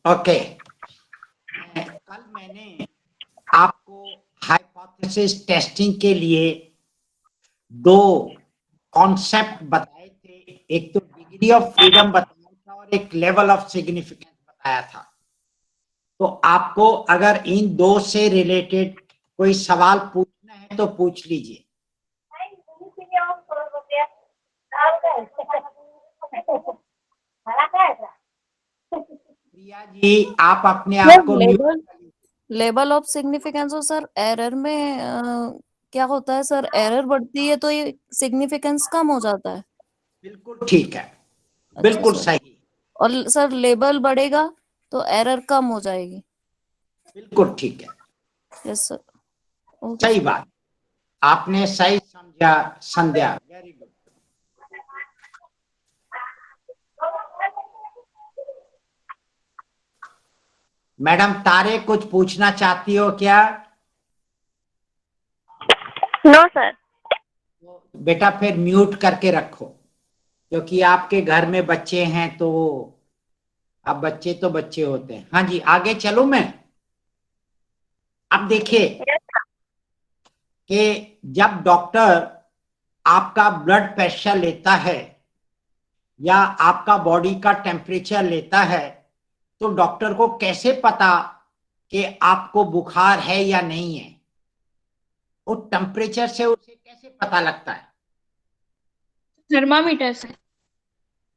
Okay, कल मैंने आपको हाइपोथेसिस टेस्टिंग के लिए दो कॉन्सेप्ट बताए थे। एक तो डिग्री ऑफ फ्रीडम बताया था और एक लेवल ऑफ सिग्निफिकेंस बताया था। तो आपको अगर इन दो से रिलेटेड कोई सवाल पूछना है तो पूछ लीजिए। प्रिया जी, आप अपने आप को म्यूट। लेवल ऑफ सिग्निफिकेंस हो सर, एरर में क्या होता है सर? एरर बढ़ती है तो ये सिग्निफिकेंस कम हो जाता है। बिल्कुल ठीक है, अच्छा बिल्कुल सर। सही, और सर लेवल बढ़ेगा तो एरर कम हो जाएगी। बिल्कुल ठीक है, यस सर। ओके सही सर। बात, आपने सही समझा संध्या, वेरी गुड। मैडम तारे, कुछ पूछना चाहती हो क्या? No sir. बेटा फिर म्यूट करके रखो, क्योंकि आपके घर में बच्चे हैं तो अब बच्चे तो बच्चे होते हैं। हाँ जी, आगे चलो। मैं अब देखिए कि जब डॉक्टर आपका ब्लड प्रेशर लेता है या आपका बॉडी का टेम्परेचर लेता है, तो डॉक्टर को कैसे पता कि आपको बुखार है या नहीं है? वो टेम्परेचर से उसे कैसे पता लगता है? थर्मामीटर से।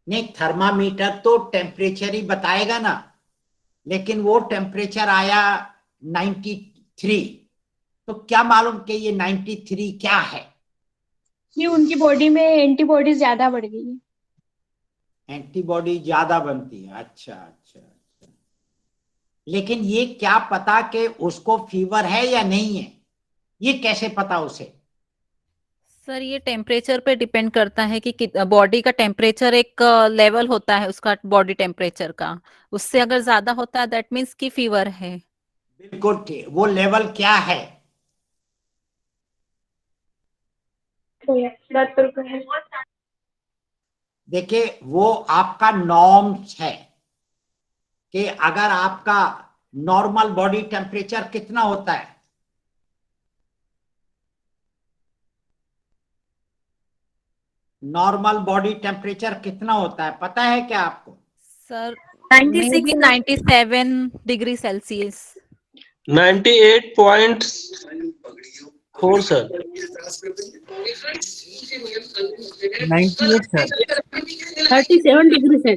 नहीं, थर्मामीटर तो टेम्परेचर ही बताएगा ना, लेकिन वो टेम्परेचर आया 93, तो क्या मालूम कि ये 93 क्या है? कि उनकी बॉडी में एंटीबॉडीज ज्यादा बढ़ गई है। एंटीबॉडी ज्यादा बनती है, अच्छा अच्छा अच्छा। लेकिन ये क्या पता कि उसको फीवर है या नहीं है? ये कैसे पता उसे? सर ये टेम्परेचर पे डिपेंड करता है कि बॉडी का टेम्परेचर एक लेवल होता है उसका, बॉडी टेम्परेचर का। उससे अगर ज्यादा होता है दैट मीन्स कि फीवर है। बिल्कुल ठीक, वो लेवल क्या है? 10 रुपए। देखिए, वो आपका नॉर्म्स है कि अगर आपका नॉर्मल बॉडी टेम्परेचर कितना होता है? नॉर्मल बॉडी टेम्परेचर कितना होता है, पता है क्या आपको? सर मे 96 बी 97 degree Celsius. 98.4 sir. 98 sir. 37 degree से।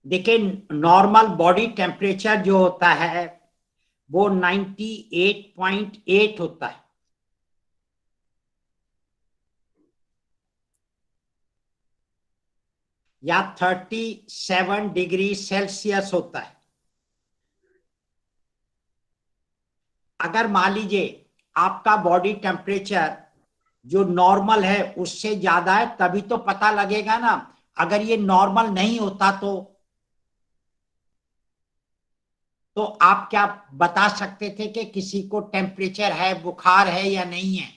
देखिए, नॉर्मल बॉडी टेम्परेचर जो होता है वो 98.8 होता है, या 37 डिग्री सेल्सियस होता है। अगर मान लीजिए आपका बॉडी टेम्परेचर जो नॉर्मल है उससे ज्यादा है, तभी तो पता लगेगा ना। अगर ये नॉर्मल नहीं होता तो आप क्या बता सकते थे कि किसी को टेम्परेचर है, बुखार है या नहीं है?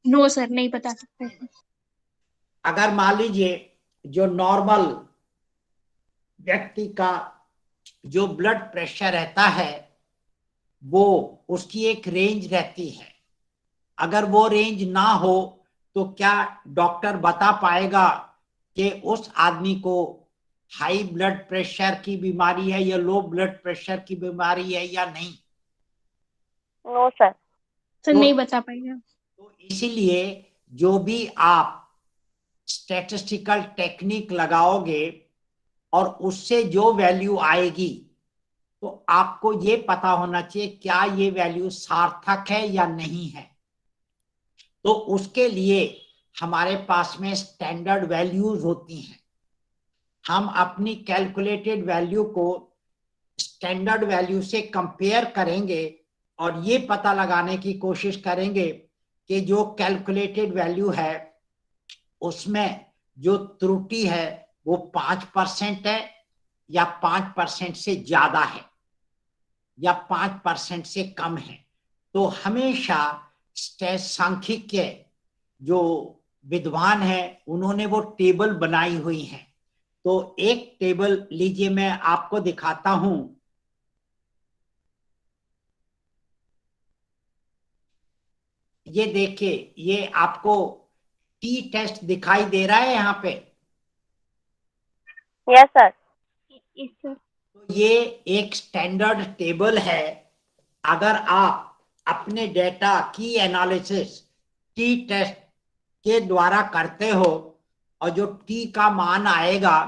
नो सर, नहीं बता सकते। अगर मान लीजिए जो नॉर्मल व्यक्ति का जो ब्लड प्रेशर रहता है वो, उसकी एक रेंज रहती है, अगर वो रेंज ना हो तो क्या डॉक्टर बता पाएगा कि उस आदमी को हाई ब्लड प्रेशर की बीमारी है या लो ब्लड प्रेशर की बीमारी है या नहीं? No sir. सर तो नहीं बता पाएगा। तो इसीलिए जो भी आप स्टैटिस्टिकल टेक्निक लगाओगे और उससे जो वैल्यू आएगी, तो आपको ये पता होना चाहिए क्या ये वैल्यू सार्थक है या नहीं है। तो उसके लिए हमारे पास में स्टैंडर्ड वैल्यूज होती हैं। हम अपनी कैलकुलेटेड वैल्यू को स्टैंडर्ड वैल्यू से कंपेयर करेंगे और ये पता लगाने की कोशिश करेंगे कि जो कैलकुलेटेड वैल्यू है उसमें जो त्रुटि है वो 5% है या 5% से ज्यादा है। या 5% से कम है। तो हमेशा सांख्यिकी जो विद्वान है उन्होंने वो टेबल बनाई हुई है। तो एक टेबल लीजिए, मैं आपको दिखाता हूं। ये देखिए, ये आपको टी टेस्ट दिखाई दे रहा है यहाँ पे। Yes sir. तो ये एक स्टैंडर्ड टेबल है। अगर आप अपने डेटा की एनालिसिस टी टेस्ट के द्वारा करते हो और जो टी का मान आएगा,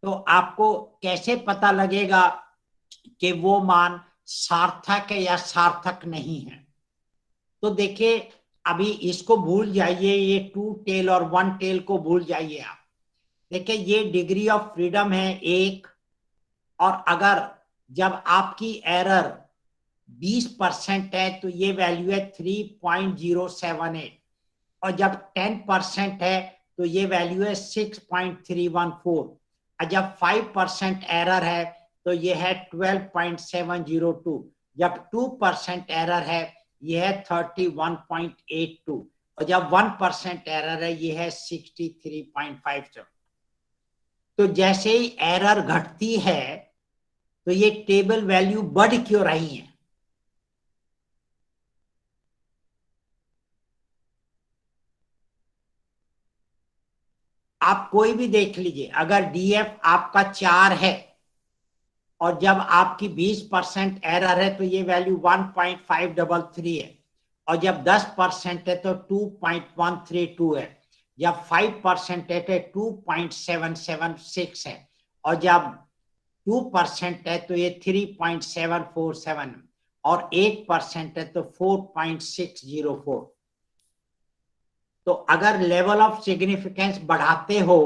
तो आपको कैसे पता लगेगा कि वो मान सार्थक है या सार्थक नहीं है? तो देखिए, अभी इसको भूल जाइए, ये 2 टेल और 1 टेल को भूल जाइए आप। देखिए, ये डिग्री ऑफ फ्रीडम है 1, और अगर जब आपकी एरर 20% है तो ये वैल्यू है 3.078, और जब 10% है तो ये वैल्यू है 6.314, और जब 5% एरर है तो ये है 12.702, जब 2% एरर है ये है 31.82, और जब 1% एरर है ये है 63.57। तो जैसे ही एरर घटती है तो ये टेबल वैल्यू बढ़ क्यों रही है? आप कोई भी देख लीजिए, अगर डीएफ आपका 4 है और जब आपकी 20% एरर है तो ये वैल्यू 1.533 है, और जब 10% है तो 2.132 है, जब 5% है तो 2.776 है, और जब 2% है तो ये 3.747, और 8% है तो 4.604। तो अगर लेवल ऑफ सिग्निफिकेंस बढ़ाते हो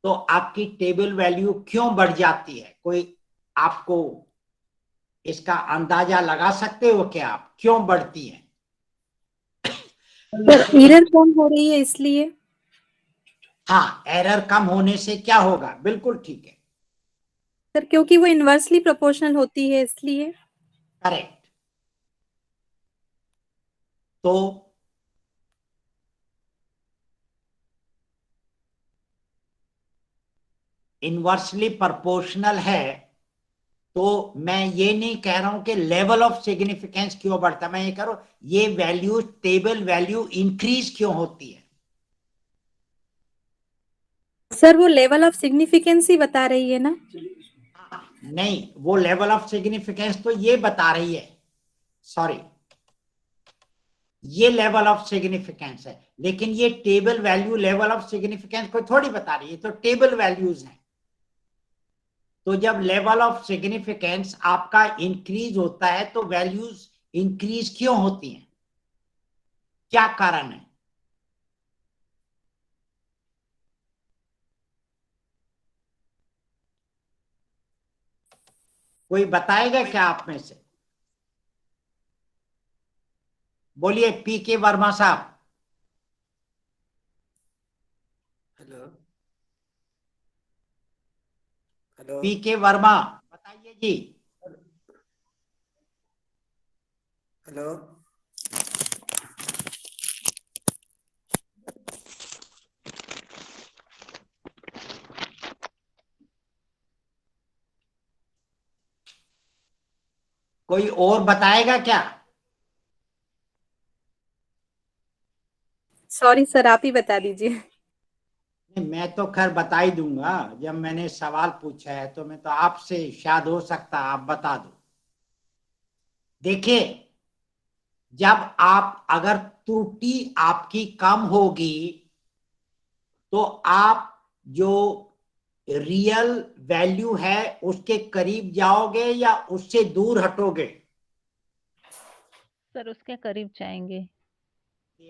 तो आपकी टेबल वैल्यू क्यों बढ़ जाती है? कोई आपको इसका अंदाजा लगा सकते हो क्या आप क्यों बढ़ती है? सर एरर कम हो रही है इसलिए। हाँ, एरर कम होने से क्या होगा? बिल्कुल ठीक है, सर क्योंकि वो इनवर्सली प्रोपोर्शनल होती है इसलिए। करेक्ट। तो इनवर्सली प्रोपोर्शनल है, तो मैं ये नहीं कह रहा हूं कि लेवल ऑफ सिग्निफिकेंस क्यों बढ़ता है, मैं ये कह रहा हूं ये वैल्यू, टेबल वैल्यू इंक्रीज क्यों होती है? सर वो लेवल ऑफ सिग्निफिकेंस ही बता रही है ना। नहीं, वो लेवल ऑफ सिग्निफिकेंस तो ये बता रही है, सॉरी, ये लेवल ऑफ सिग्निफिकेंस है, लेकिन ये table value level of significance को थोड़ी बता रही है, तो टेबल वैल्यूज हैं। तो जब लेवल ऑफ सिग्निफिकेंस आपका इंक्रीज होता है तो वैल्यूज इंक्रीज क्यों होती हैं? क्या कारण है? कोई बताएगा क्या आप में से? बोलिए, पी के वर्मा साहब। हेलो हेलो पी के वर्मा, बताइए जी। हेलो कोई और बताएगा क्या? सॉरी सर आप ही बता दीजिए। नहीं, मैं तो खैर बता ही दूंगा, जब मैंने सवाल पूछा है तो मैं तो आपसे शायद हो सकता आप बता दो। देखिए, जब आप अगर त्रुटि आपकी कम होगी तो आप जो रियल वैल्यू है उसके करीब जाओगे या उससे दूर हटोगे? सर उसके करीब जाएंगे।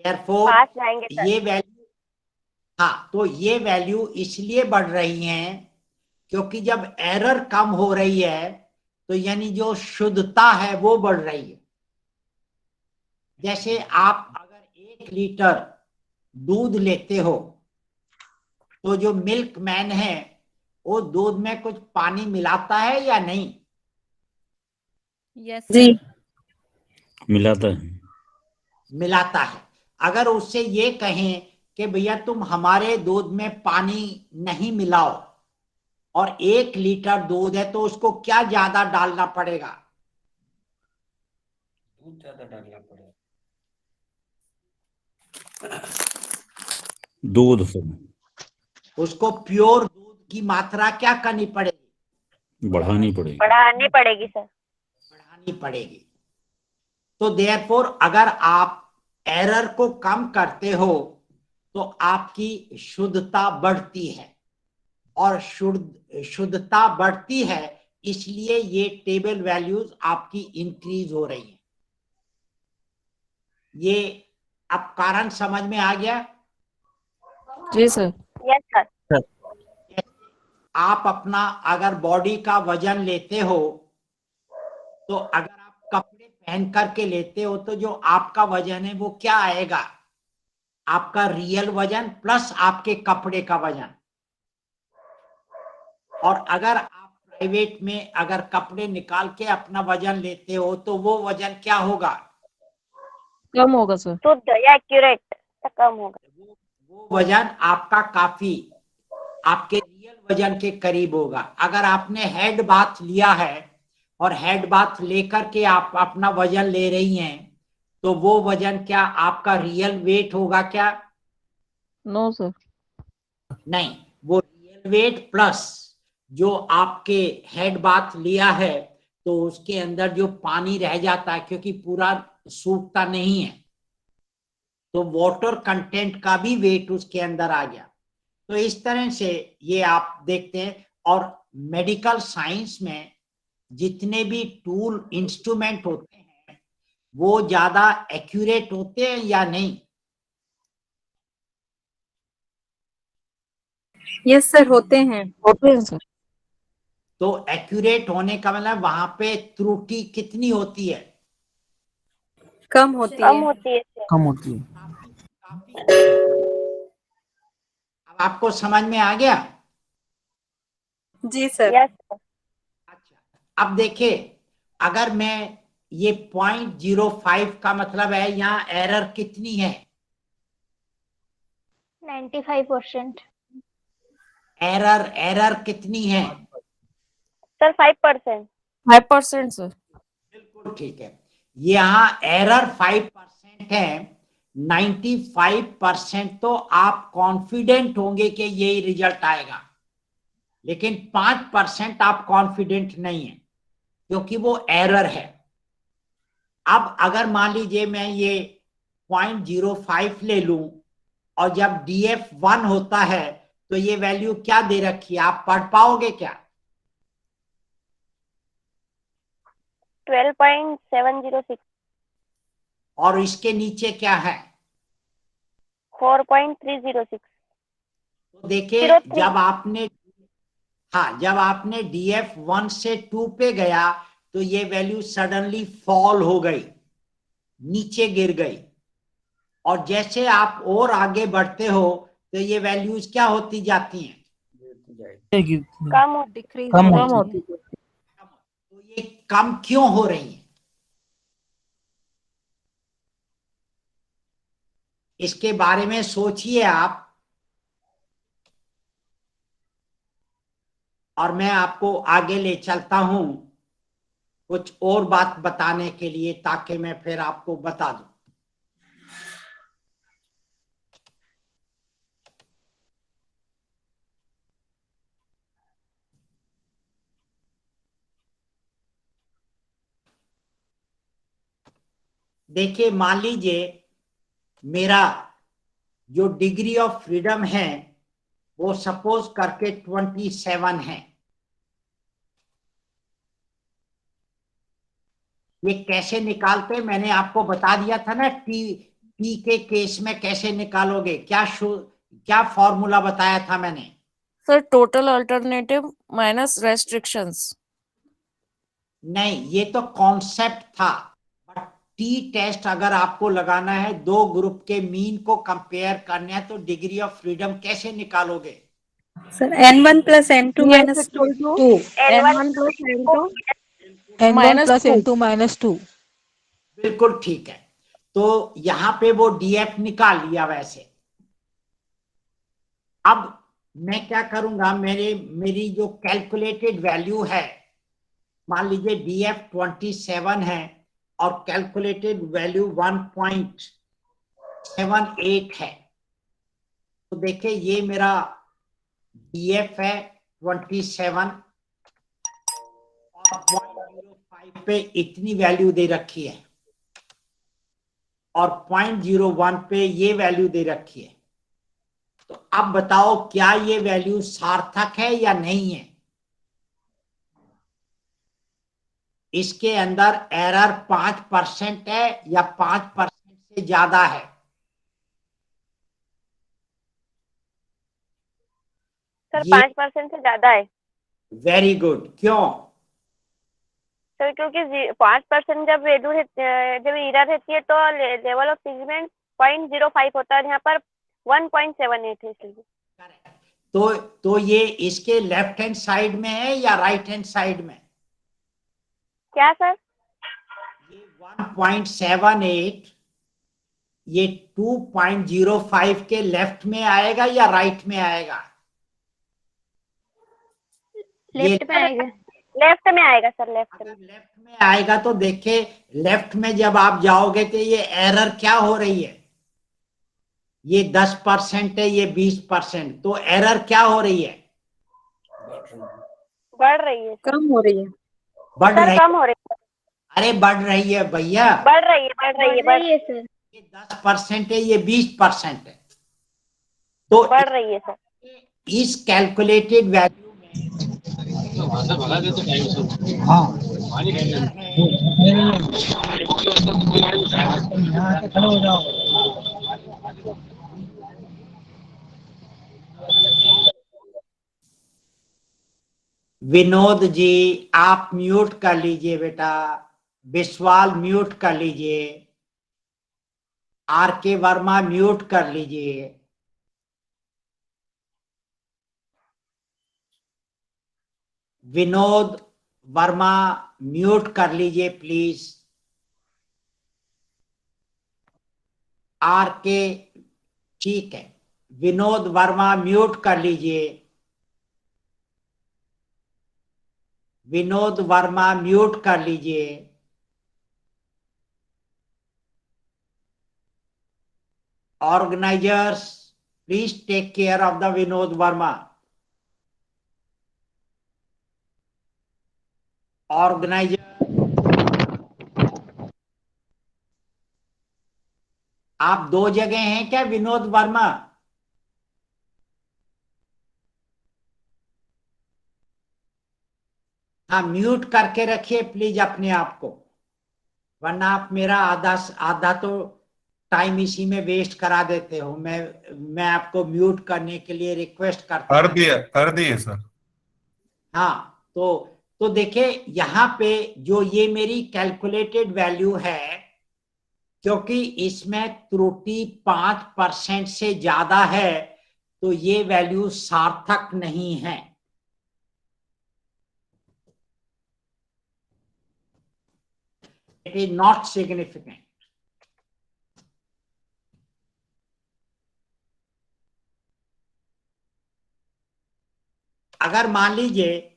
Therefore, पास जाएंगे सर। ये वैल्यू, हाँ, तो ये वैल्यू इसलिए बढ़ रही हैं क्योंकि जब एरर कम हो रही है तो यानी जो शुद्धता है वो बढ़ रही है। जैसे आप अगर 1 लीटर दूध लेते हो तो जो मिल्क मैन है वो दूध में कुछ पानी मिलाता है या नहीं? यस जी। मिलाता है। मिलाता है। अगर उससे ये कहें कि भैया तुम हमारे दूध में पानी नहीं मिलाओ और 1 लीटर दूध है, तो उसको क्या ज्यादा डालना पड़ेगा? दूध ज्यादा डालना पड़ेगा। दूध सर उसको प्योर दूध की मात्रा क्या करनी पड़ेगी? बढ़ानी पड़ेगी। बढ़ानी पड़ेगी सर। बढ़ानी पड़ेगी। तो देयरफॉर अगर आप एरर को कम करते हो तो आपकी शुद्धता बढ़ती है, और शुद्धता बढ़ती है, इसलिए ये टेबल वैल्यूज आपकी इंक्रीज हो रही है। ये अब कारण समझ में आ गया? जी सर। Yes sir. आप अपना अगर बॉडी का वजन लेते हो, तो अगर आप कपड़े पहन करके लेते हो, तो जो आपका वजन है वो क्या आएगा? आपका रियल वजन प्लस आपके कपड़े का वजन। और अगर आप प्राइवेट में अगर कपड़े निकाल के अपना वजन लेते हो, तो वो वजन क्या होगा? कम होगा सर। शुद्ध या एक्यूरेट कम होगा। वो वजन आपका काफी आपके रियल वजन के करीब होगा। अगर आपने हेड बाथ लिया है और हेड बाथ लेकर के आप अपना वजन ले रही हैं, तो वो वजन क्या आपका रियल वेट होगा क्या? No sir. नहीं, वो रियल वेट प्लस जो आपके हेड बाथ लिया है, तो उसके अंदर जो पानी रह जाता है, क्योंकि पूरा सूखता नहीं है, तो वाटर कंटेंट का भी वेट उसके अंदर आ गया। तो इस तरह से ये आप देखते हैं। और मेडिकल साइंस में जितने भी टूल इंस्ट्रूमेंट होते हैं, वो ज्यादा एक्यूरेट होते हैं या नहीं? यस सर, होते हैं। होते हैं सर। तो एक्यूरेट होने का मतलब वहां पे त्रुटि कितनी होती है? कम होती कम है। होती है सर। कम होती है। काफी कम होती है। अब आपको समझ में आ गया? जी सर। Yes sir. अच्छा, अब देखिए, अगर मैं ये 0.05 का मतलब है, यहाँ एरर कितनी है? 95%। एरर कितनी है? सर 5%। 5% सर। बिल्कुल ठीक है। यहाँ एरर 5% है। 95% तो आप कॉन्फिडेंट होंगे कि यही रिजल्ट आएगा, लेकिन 5% आप कॉन्फिडेंट नहीं है, क्योंकि वो एरर है। अब अगर मान लीजिए मैं ये 0.05 ले लूं, और जब DF1 होता है, तो ये वैल्यू क्या दे रखी है, आप पढ़ पाओगे क्या? 12.706। और इसके नीचे क्या है? 4.306। तो देखिए, 03। जब आपने DF1 से 2 पे गया, तो ये वैल्यू सडनली फॉल हो गई, नीचे गिर गई। और जैसे आप और आगे बढ़ते हो, तो ये वैल्यूज क्या होती जाती हैं? कम डिक्रीज कम हो कम रही होती है। है। तो ये कम क्यों हो रही है? इसके बारे में सोचिए आप, और मैं आपको आगे ले चलता हूं कुछ और बात बताने के लिए, ताकि मैं फिर आपको बता दूं। देखिए, मान लीजिए मेरा जो डिग्री ऑफ फ्रीडम है, वो सपोज करके 27 है। ये कैसे निकालते, मैंने आपको बता दिया था ना, टी के केस में कैसे निकालोगे, क्या फॉर्मूला बताया था मैंने? Sir total alternative minus restrictions. नहीं, ये तो कॉन्सेप्ट था। बट टी टेस्ट अगर आपको लगाना है, दो ग्रुप के मीन को कंपेयर करना है, तो डिग्री ऑफ फ्रीडम कैसे निकालोगे? Sir N1 + N2 - 2। N1 N1 + N2 N1 plus -2। N2 minus 2। बिल्कुल ठीक है। तो यहां पे वो डीएफ निकाल लिया वैसे। अब मैं क्या करूंगा, मेरी जो कैलकुलेटेड वैल्यू है, मान लीजिए डीएफ 27 है और कैलकुलेटेड वैल्यू 1.78 है। तो देखिए ये मेरा डीएफ है 27 और 0.05 पे इतनी वैल्यू दे रखी है और 0.01 पे ये वैल्यू दे रखी है। तो अब बताओ क्या ये वैल्यू सार्थक है या नहीं है? इसके अंदर एरर 5% है या 5% से ज्यादा है? सर ये 5% से ज्यादा है वेरी गुड। क्यों? सर, क्योंकि 5% जब वैल्यू जब एरर रहती है तो लेवल ऑफ सिग्निफिकेंस 0.05 होता है, यहाँ पर 1.78 है इसलिए। तो ये इसके लेफ्ट हैंड साइड में है या राइट हैंड साइड में? क्या सर? ये 1.78 ये 2.05 के लेफ्ट में आएगा या राइट में आएगा? लेफ्ट में आएगा। लेफ्ट में आएगा सर, लेफ्ट में। अगर लेफ्ट में आएगा तो देखिए लेफ्ट में जब आप जाओगे तो ये एरर क्या हो रही है? ये 10% है, ये 20%, तो एरर क्या हो रही है? बढ़ रही है। कम हो रही है। बढ़ सर रही कम हो रही है। अरे बढ़ रही है भैया। बढ़ रही है, बढ़ रही है, बढ़ रही है सर। ये 10% है, ये 20% है। तो बढ़ रही है सर। इस कैलकुलेटेड वैल्यू में विनोद जी आप म्यूट कर लीजिए बेटा, विश्वाल म्यूट कर लीजिए, आर के वर्मा म्यूट कर लीजिए। विनोद वर्मा म्यूट कर लीजिए प्लीज। आर के ठीक है, विनोद वर्मा म्यूट कर लीजिए। विनोद वर्मा म्यूट कर लीजिए। Organisers please take care of the Vinod Verma. Organiser आप दो जगह हैं क्या विनोद वर्मा? हाँ म्यूट करके रखिए प्लीज अपने आप को, वरना आप मेरा आधा आधा तो टाइम इसी में वेस्ट करा देते हो। मैं आपको म्यूट करने के लिए रिक्वेस्ट करता हूं। कर दिए सर। हाँ तो देखिए यहाँ पे जो ये मेरी कैलकुलेटेड वैल्यू है, क्योंकि इसमें त्रुटि 5% से ज्यादा है तो ये वैल्यू सार्थक नहीं है। It is not significant. अगर मान लीजिए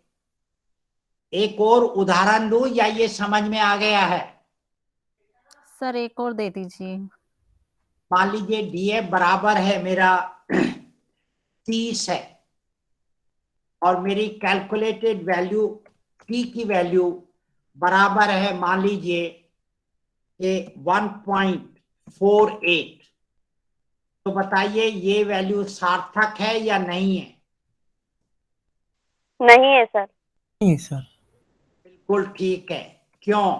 एक और उदाहरण लूं या ये समझ में आ गया है? सर एक और दे दीजिए। मान लीजिए डीएफ बराबर है मेरा 30 है और मेरी कैलकुलेटेड वैल्यू टी की वैल्यू बराबर है मान लीजिए 1.48। तो बताइए ये वैल्यू सार्थक है या नहीं है? नहीं है सर। नहीं सर। बिल्कुल ठीक है। क्यों?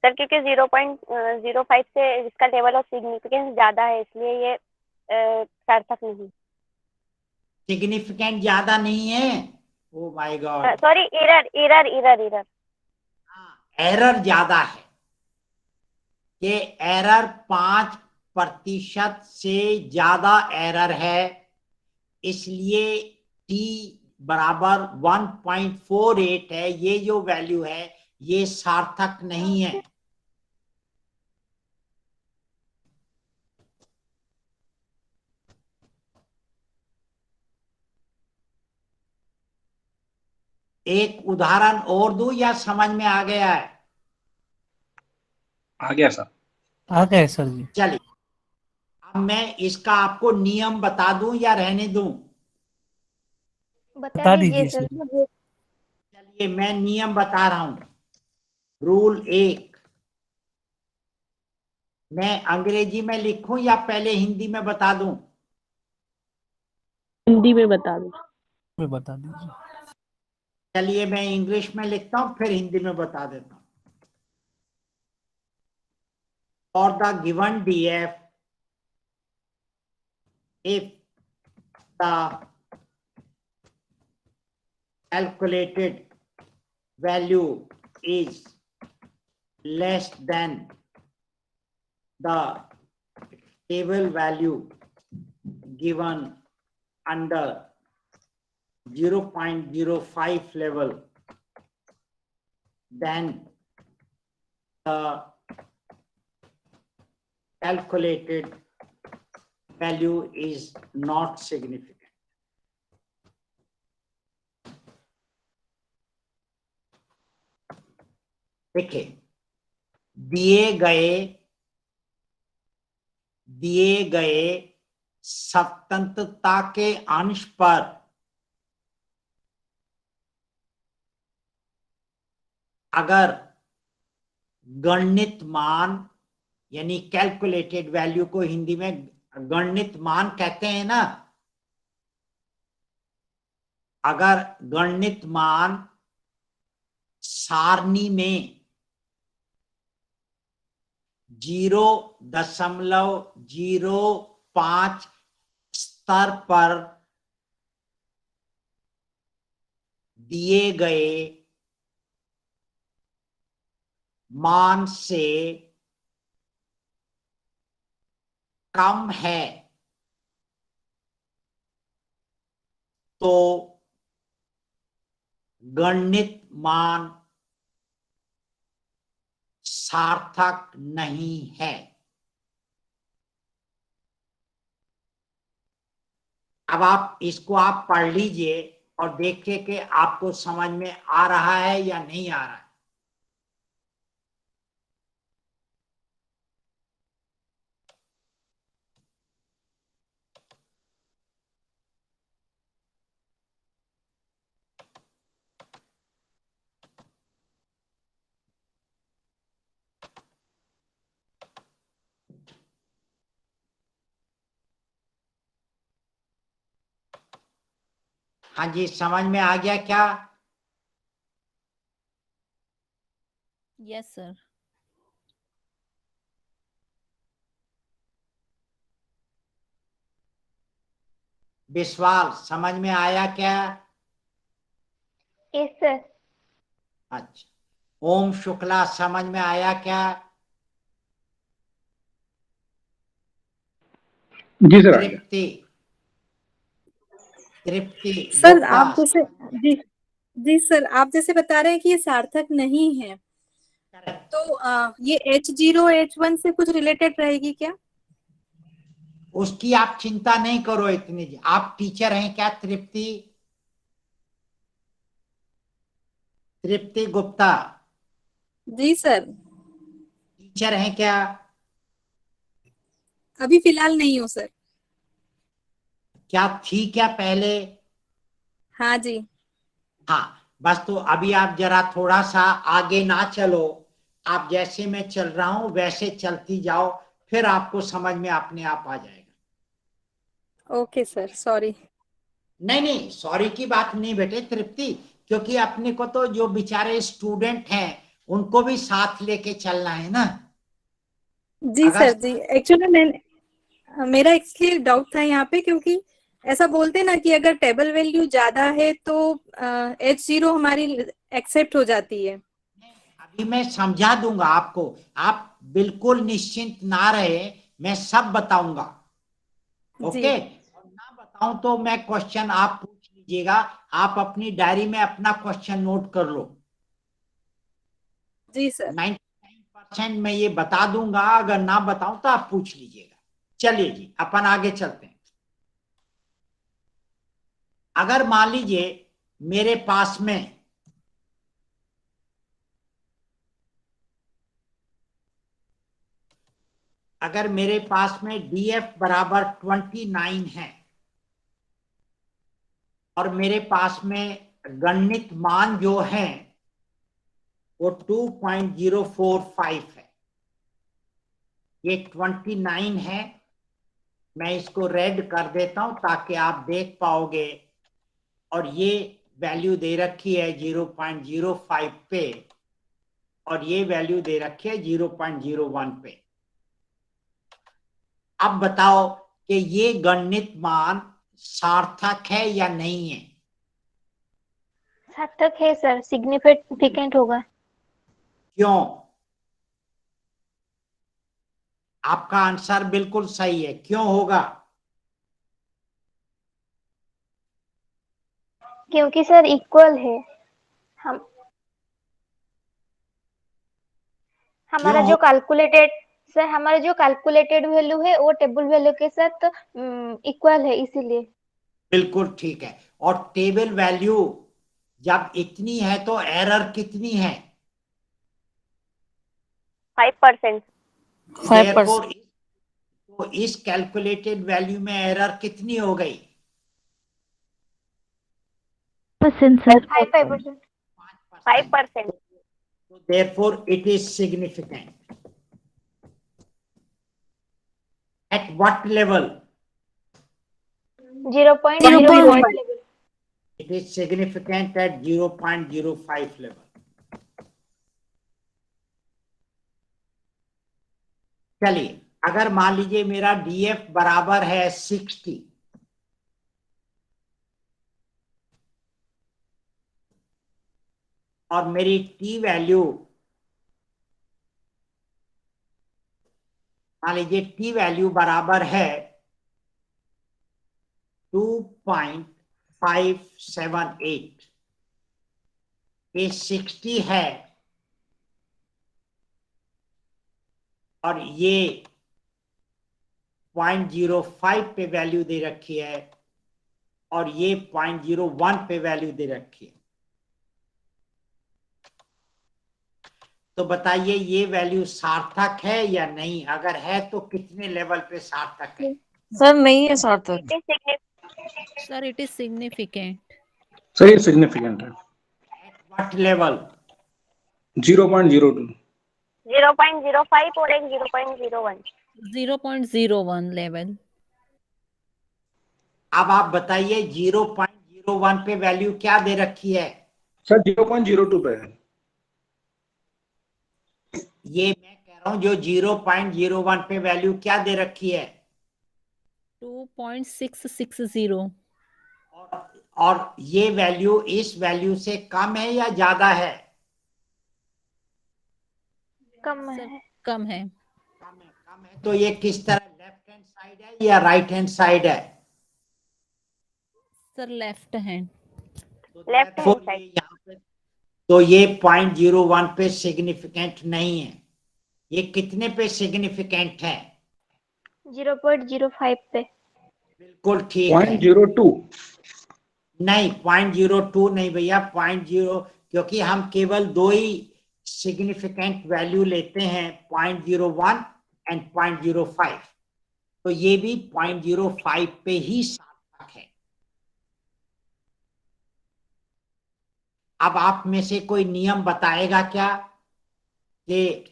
सर क्योंकि 0.05 से इसका लेवल ऑफ सिग्निफिकेंस ज्यादा है, इसलिए ये सार्थक नहीं। सिग्निफिकेंट ज्यादा नहीं है? Oh my God, sorry, error error error error error ज्यादा है। कि एरर 5% से ज्यादा एरर है, इसलिए टी बराबर 1.48 है, ये जो वैल्यू है ये सार्थक नहीं है। एक उदाहरण और दूं या समझ में आ गया है? आ गया सर। आ गए सर जी। चलिए, अब मैं इसका आपको नियम बता दूं या रहने दूं? बता दीजिए सर। चलिए मैं नियम बता रहा हूं। रूल 1, मैं अंग्रेजी में लिखूं या पहले हिंदी में बता दूं? हिंदी में बता दो। मैं बता दीजिए। चलिए मैं इंग्लिश में लिखता हूं, फिर हिंदी में बता देता हूं। For the given DF, if the calculated value is less than the table value given under 0.05 level, then the calculated value is not significant. देखिए, दिए गए स्वतंत्रता के अंश पर अगर गणित मान, यानी कैलकुलेटेड वैल्यू को हिंदी में गणित मान कहते हैं ना, अगर गणित मान सारणी में 0.05 स्तर पर दिए गए मान से कम है तो गणित मान सार्थक नहीं है। अब आप इसको आप पढ़ लीजिए और देखिए कि आपको समझ में आ रहा है या नहीं आ रहा है। हाँ जी, समझ में आ गया क्या? Yes sir. विश्वास समझ में आया क्या? Yes sir. अच्छा, ओम शुक्ला समझ में आया क्या? जी सर, आ गया। तृप्ति सर गुप्ता। आप जैसे जी जी सर, आप जैसे बता रहे हैं कि ये सार्थक नहीं है, तो ये H0 H1 से कुछ रिलेटेड रहेगी क्या? उसकी आप चिंता नहीं करो इतनी। आप टीचर हैं क्या तृप्ति? तृप्ति गुप्ता जी सर, टीचर हैं क्या? अभी फिलहाल नहीं हो सर। क्या थी क्या पहले? हाँ जी। हाँ, बस तो अभी आप जरा थोड़ा सा आगे ना चलो, आप जैसे मैं चल रहा हूं वैसे चलती जाओ, फिर आपको समझ में अपने आप आ जाएगा। Okay sir, sorry. नहीं नहीं, सॉरी की बात नहीं बेटे तृप्ति, क्योंकि अपने को तो जो बेचारे स्टूडेंट हैं उनको भी साथ लेके चलना है ना। जी सर जी, एक्चुअली मेरा इसलिए डाउट था यहाँ पे, क्योंकि ऐसा बोलते ना कि अगर टेबल वैल्यू ज्यादा है तो H0 हमारी एक्सेप्ट हो जाती है। अभी मैं समझा दूंगा आपको, आप बिल्कुल निश्चिंत ना रहे, मैं सब बताऊंगा। जी। ओके, और ना बताऊं तो मैं क्वेश्चन आप पूछ लीजिए। लीजिएगा। आप अपनी डायरी में अपना क्वेश्चन नोट कर लो। जी सर। 99% मैं ये बता दूंगा, अगर ना बताऊं तो आप पूछ लीजिएगा। चलिए जी, अपन आगे चलते हैं। अगर मान लीजिए मेरे पास में DF बराबर 29 है और मेरे पास में गणित मान जो है वो 2.045 है। ये 29 है, मैं इसको रेड कर देता हूं ताकि आप देख पाओगे। और ये वैल्यू दे रखी है 0.05 पे और ये वैल्यू दे रखी है 0.01 पे। अब बताओ कि ये गणित मान सार्थक है या नहीं है? सार्थक है सर, सिग्निफिकेंट होगा। क्यों? आपका आंसर बिल्कुल सही है। क्यों होगा? क्योंकि सर इक्वल है। हम हमारा क्यों जो कैलकुलेटेड सर, हमारा जो कैलकुलेटेड वैल्यू है वो टेबल वैल्यू के साथ इक्वल है, इसीलिए। बिल्कुल ठीक है। और टेबल वैल्यू जब इतनी है तो एरर कितनी है? 5%। 5%। Therefore, तो इस कैलकुलेटेड वैल्यू में एरर कितनी हो गई? 5%। 5%। So therefore it is significant. At what level? 0.05 level। It is significant at 0.05 level. चलिए, अगर मान लीजिए मेरा DF बराबर है 60 और मेरी T वैल्यू, मान लीजिए T वैल्यू बराबर है 2.578। ये 60 है और ये 0.05 पे वैल्यू दे रखी है और ये 0.01 पे वैल्यू दे रखी है। तो बताइए ये वैल्यू सार्थक है या नहीं? अगर है तो कितने लेवल पे सार्थक है? सर नहीं है सार्थक। Sir it is significant. Sir ये सिग्निफिकेंट है। At what level? 0.02। 0.05 और एक 0.01। 0.01 लेवल। अब आप बताइए 0.01 पे वैल्यू क्या दे रखी है? सर 0.02 पे है। ये मैं कह रहा हूं जो 0.01 पे वैल्यू क्या दे रखी है? 2.660। और ये वैल्यू इस वैल्यू से कम है या ज्यादा है? कम है। कम है। कम है। तो ये किस तरह, लेफ्ट हैंड साइड है या राइट हैंड साइड है? Sir left hand. Left hand side. तो ये 0.01 पे सिग्निफिकेंट नहीं है। ये कितने पे सिग्निफिकेंट है? 0.05 पे। बिल्कुल ठीक है। 0.02। नहीं, 0.02 नहीं भैया, 0.0, क्योंकि हम केवल दो ही सिग्निफिकेंट वैल्यू लेते हैं, 0.01 एंड 0.05। तो ये भी 0.05 पे ही सार्थक है। अब आप में से कोई नियम बताएगा क्या कि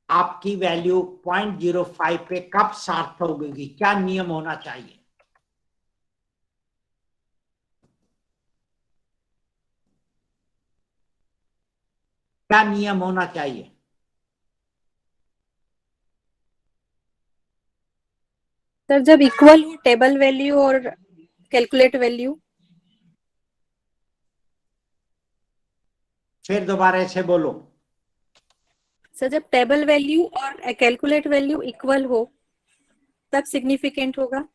आपकी वैल्यू 0.05 पे कब सार्थक होगी? क्या नियम होना चाहिए? क्या नियम होना चाहिए? सर जब इक्वल हो टेबल वैल्यू और कैलकुलेट वैल्यू। फिर दोबारा से बोलो। सर जब टेबल वैल्यू और कैलकुलेट वैल्यू इक्वल हो तब सिग्निफिकेंट होगा।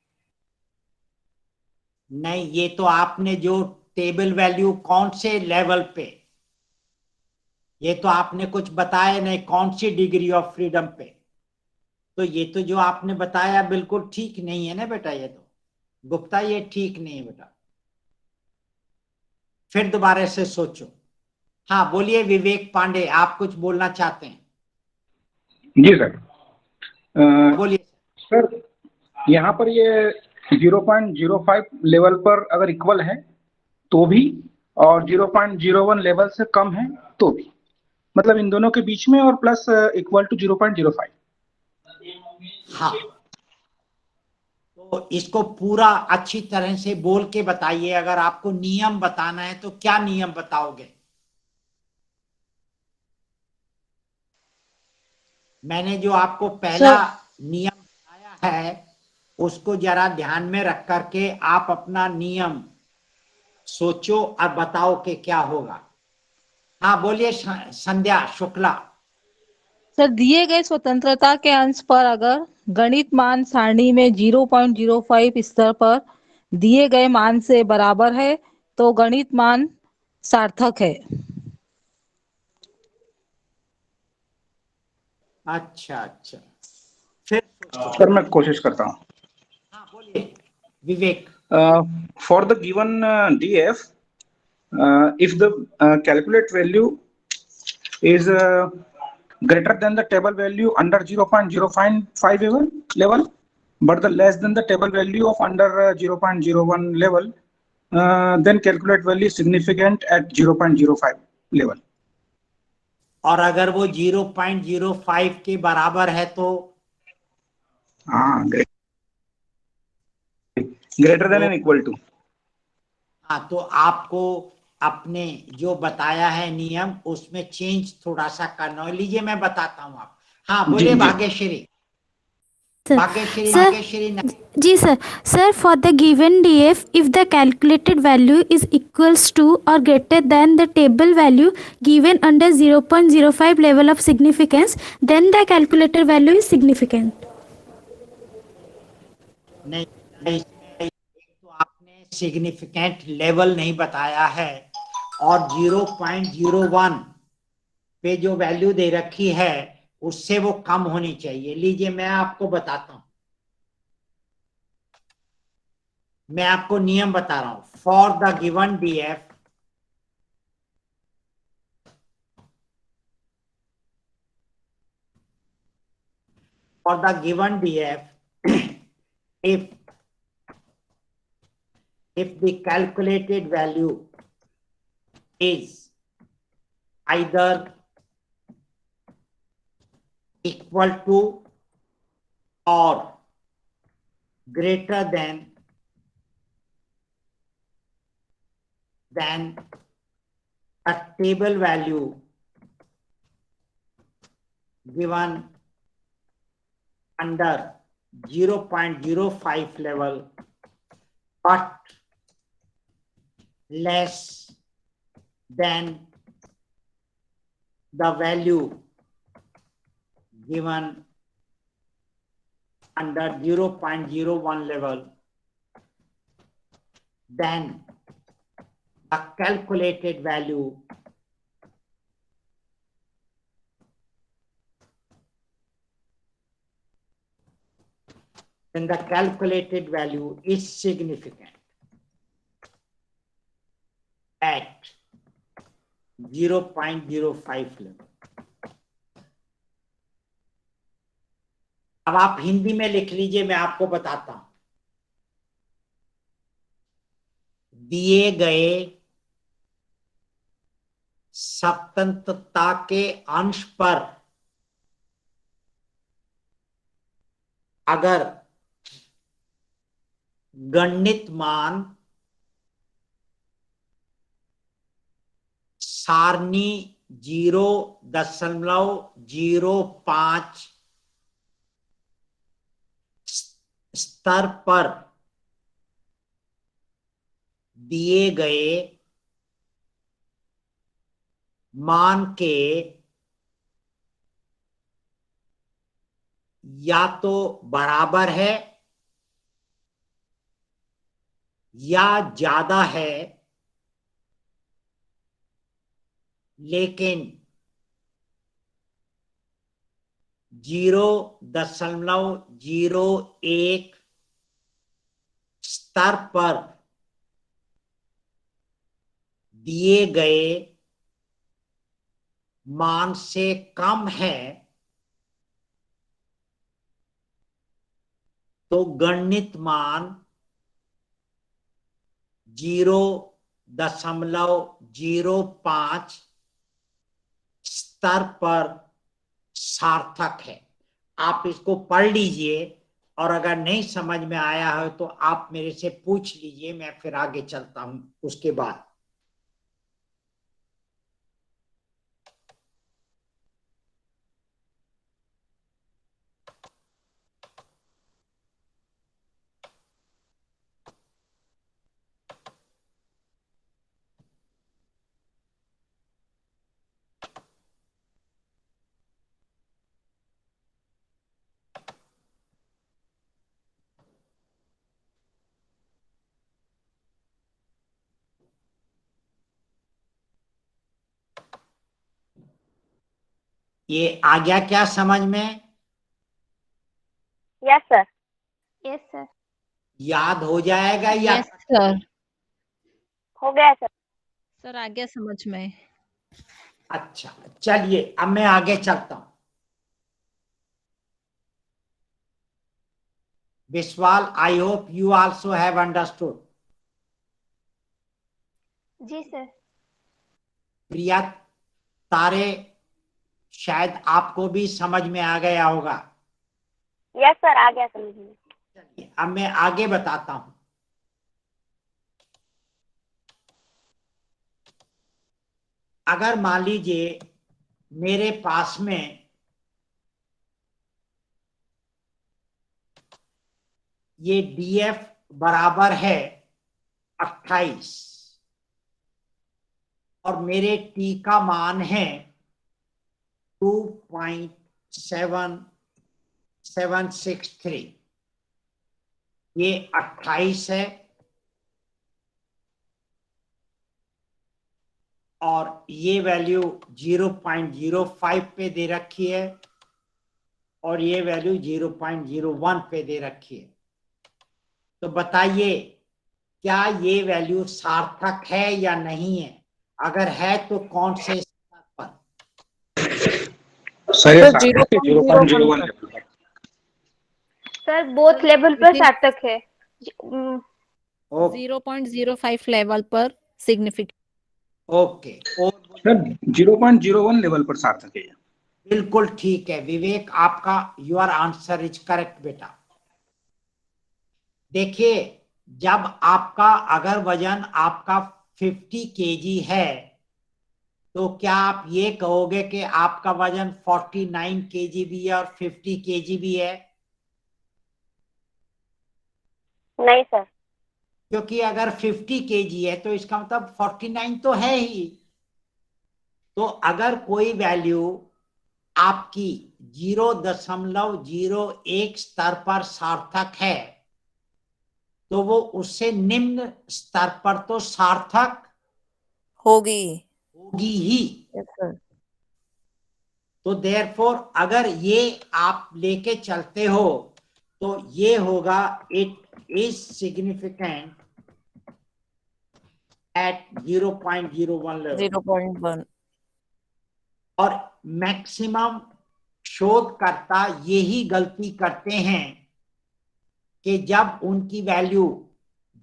नहीं, ये तो आपने जो टेबल वैल्यू कौन से लेवल पे, ये तो आपने कुछ बताया नहीं, कौन सी डिग्री ऑफ फ्रीडम पे। तो ये तो जो आपने बताया बिल्कुल ठीक नहीं है ना बेटा, ये तो गुप्ता ये ठीक नहीं है बेटा, फिर दोबारा से सोचो। हाँ बोलिए विवेक पांडे, आप कुछ बोलना चाहते हैं? जी सर। बोलिए। सर यहाँ पर ये 0.05 लेवल पर अगर इक्वल है तो भी, और 0.01 लेवल से कम है तो भी, मतलब इन दोनों के बीच में, और प्लस इक्वल टू 0.05। हाँ तो इसको पूरा अच्छी तरह से बोल के बताइए। अगर आपको नियम बताना है तो क्या नियम बताओगे? मैंने जो आपको पहला नियम बताया है उसको जरा ध्यान में रख करके आप अपना नियम सोचो और बताओ कि क्या होगा। हाँ बोलिए संध्या शुक्ला। सर दिए गए स्वतंत्रता के अंश पर अगर गणित मान सारणी में 0.05 स्तर पर दिए गए मान से बराबर है तो गणित मान सार्थक है। अच्छा अच्छा, फिर सर मैं कोशिश करता हूँ। हाँ बोलिए विवेक। For the given DF, if the calculate value is greater than the table value under 0.05 level, but the less than the table value of under 0.01 level, then calculate value is significant at 0.05 level. और अगर वो 0.05 के बराबर है तो? हाँ, greater than and equal to. हाँ तो आपको अपने जो बताया है नियम उसमें चेंज थोड़ा सा करना है। लीजिए मैं बताता हूँ आप। हाँ बोलिए Bhagyashree. Bhagyashree ji sir. Sir for the given DF if the calculated value is equals to or greater than the table value given under 0.05 level of significance then the calculated value is significant. नहीं, तो आपने सिग्निफिकेंट लेवल नहीं बताया है, और 0.01 पे जो value दे रखी है उससे वो कम होनी चाहिए। लीजिए मैं आपको बताता हूं, मैं आपको नियम बता रहा हूं। For the given DF for the given DF, if the calculated value is either equal to or greater than a table value given under 0.05 level but less than the value given under 0.01 level, then the calculated value is significant at 0.05 level. अब आप हिंदी में लिख लीजिए, मैं आपको बताता हूं। दिए गए स्वतंत्रता के अंश पर अगर गणित मान सारणी 0.05 स्तर पर दिए गए मान के या तो बराबर है या ज्यादा है लेकिन 0.01 स्तर पर दिए गए मान से कम है तो गणित मान 0.05 स्तर पर सार्थक है। आप इसको पढ़ लीजिए और अगर नहीं समझ में आया है तो आप मेरे से पूछ लीजिए, मैं फिर आगे चलता हूं उसके बाद। ये आ गया क्या समझ में? Yes sir. Yes sir. याद हो जाएगा या? Yes sir. हो गया सर। सर आ गया समझ में। अच्छा चलिए अब मैं आगे चलता हूं। Vishwal, I hope you also have understood. जी सर। प्रिया, तारे, शायद आपको भी समझ में आ गया होगा। यस सर, आ गया समझ में। चलिए अब मैं आगे बताता हूं। अगर मान लीजिए मेरे पास में ये डीएफ बराबर है 28 और मेरे टी का मान है 2.7763, ये 28 है और ये वैल्यू 0.05 पे दे रखी है और ये वैल्यू 0.01 पे दे रखी है। तो बताइए क्या ये वैल्यू सार्थक है या नहीं है? अगर है तो कौन से स्तर पर? सर ये सार्थक है 0.01 लेवल पर। सर बोथ लेवल पर सार्थक है। 0.05 लेवल पर सिग्निफिकेंट। ओके, और सर 0.01 लेवल पर सार्थक है। बिल्कुल ठीक है विवेक, आपका योर आंसर इज करेक्ट बेटा। देखिए जब आपका अगर वजन आपका 50 केजी है तो क्या आप ये कहोगे कि आपका वजन 49 केजी भी है और 50 केजी भी है? नहीं सर। क्योंकि अगर 50 केजी है तो इसका मतलब 49 तो है ही। तो अगर कोई वैल्यू आपकी 0.01 स्तर पर सार्थक है तो वो उससे निम्न स्तर पर तो सार्थक होगी। होगी ही। Yes sir. तो देयरफॉर अगर ये आप लेके चलते हो तो ये होगा it is significant at 0.01 level. 0.1। और मैक्सिमम शोधकर्ता यही गलती करते हैं कि जब उनकी वैल्यू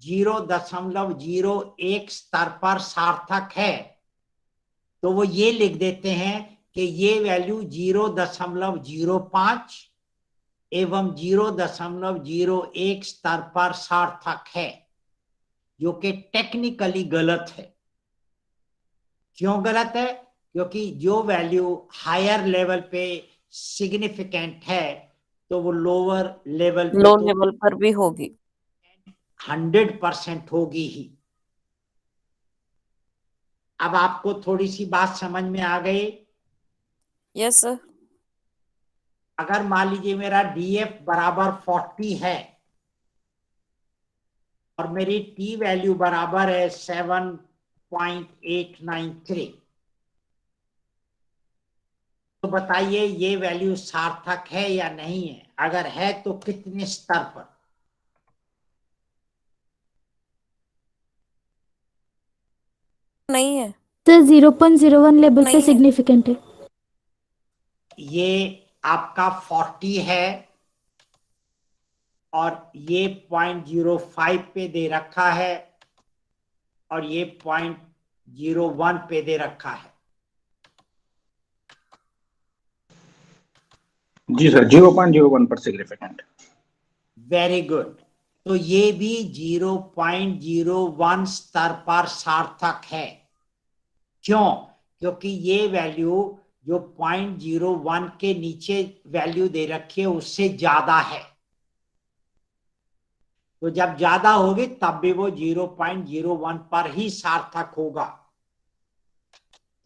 0.01 स्तर पर सार्थक है तो वो ये लिख देते हैं कि ये वैल्यू 0.05 एवं 0.01 स्तर पर सार्थक है, जो कि टेक्निकली गलत है। क्यों गलत है? क्योंकि जो वैल्यू हायर लेवल पे सिग्निफिकेंट है तो वो लोअर लेवल पे लो तो लेवल पर भी होगी। 100% होगी ही। अब आपको थोड़ी सी बात समझ में आ गई? Yes sir. अगर मान लीजिए मेरा डीएफ बराबर 40 है और मेरी टी वैल्यू बराबर है 7.893, तो बताइए ये वैल्यू सार्थक है या नहीं है? अगर है तो कितने स्तर पर? नहीं है सर 0.01 लेवल पे सिग्निफिकेंट है। ये आपका 40 है और ये 0.05 पे दे रखा है और ये 0.01 पे दे रखा है। जी सर, 0.01 पर सिग्निफिकेंट। Very good. तो ये भी 0.01 स्तर पर सार्थक है। क्यों? क्योंकि ये वैल्यू जो 0.01 के नीचे वैल्यू दे रखी है उससे ज्यादा है। तो जब ज्यादा होगी तब भी वो 0.01 पर ही सार्थक होगा।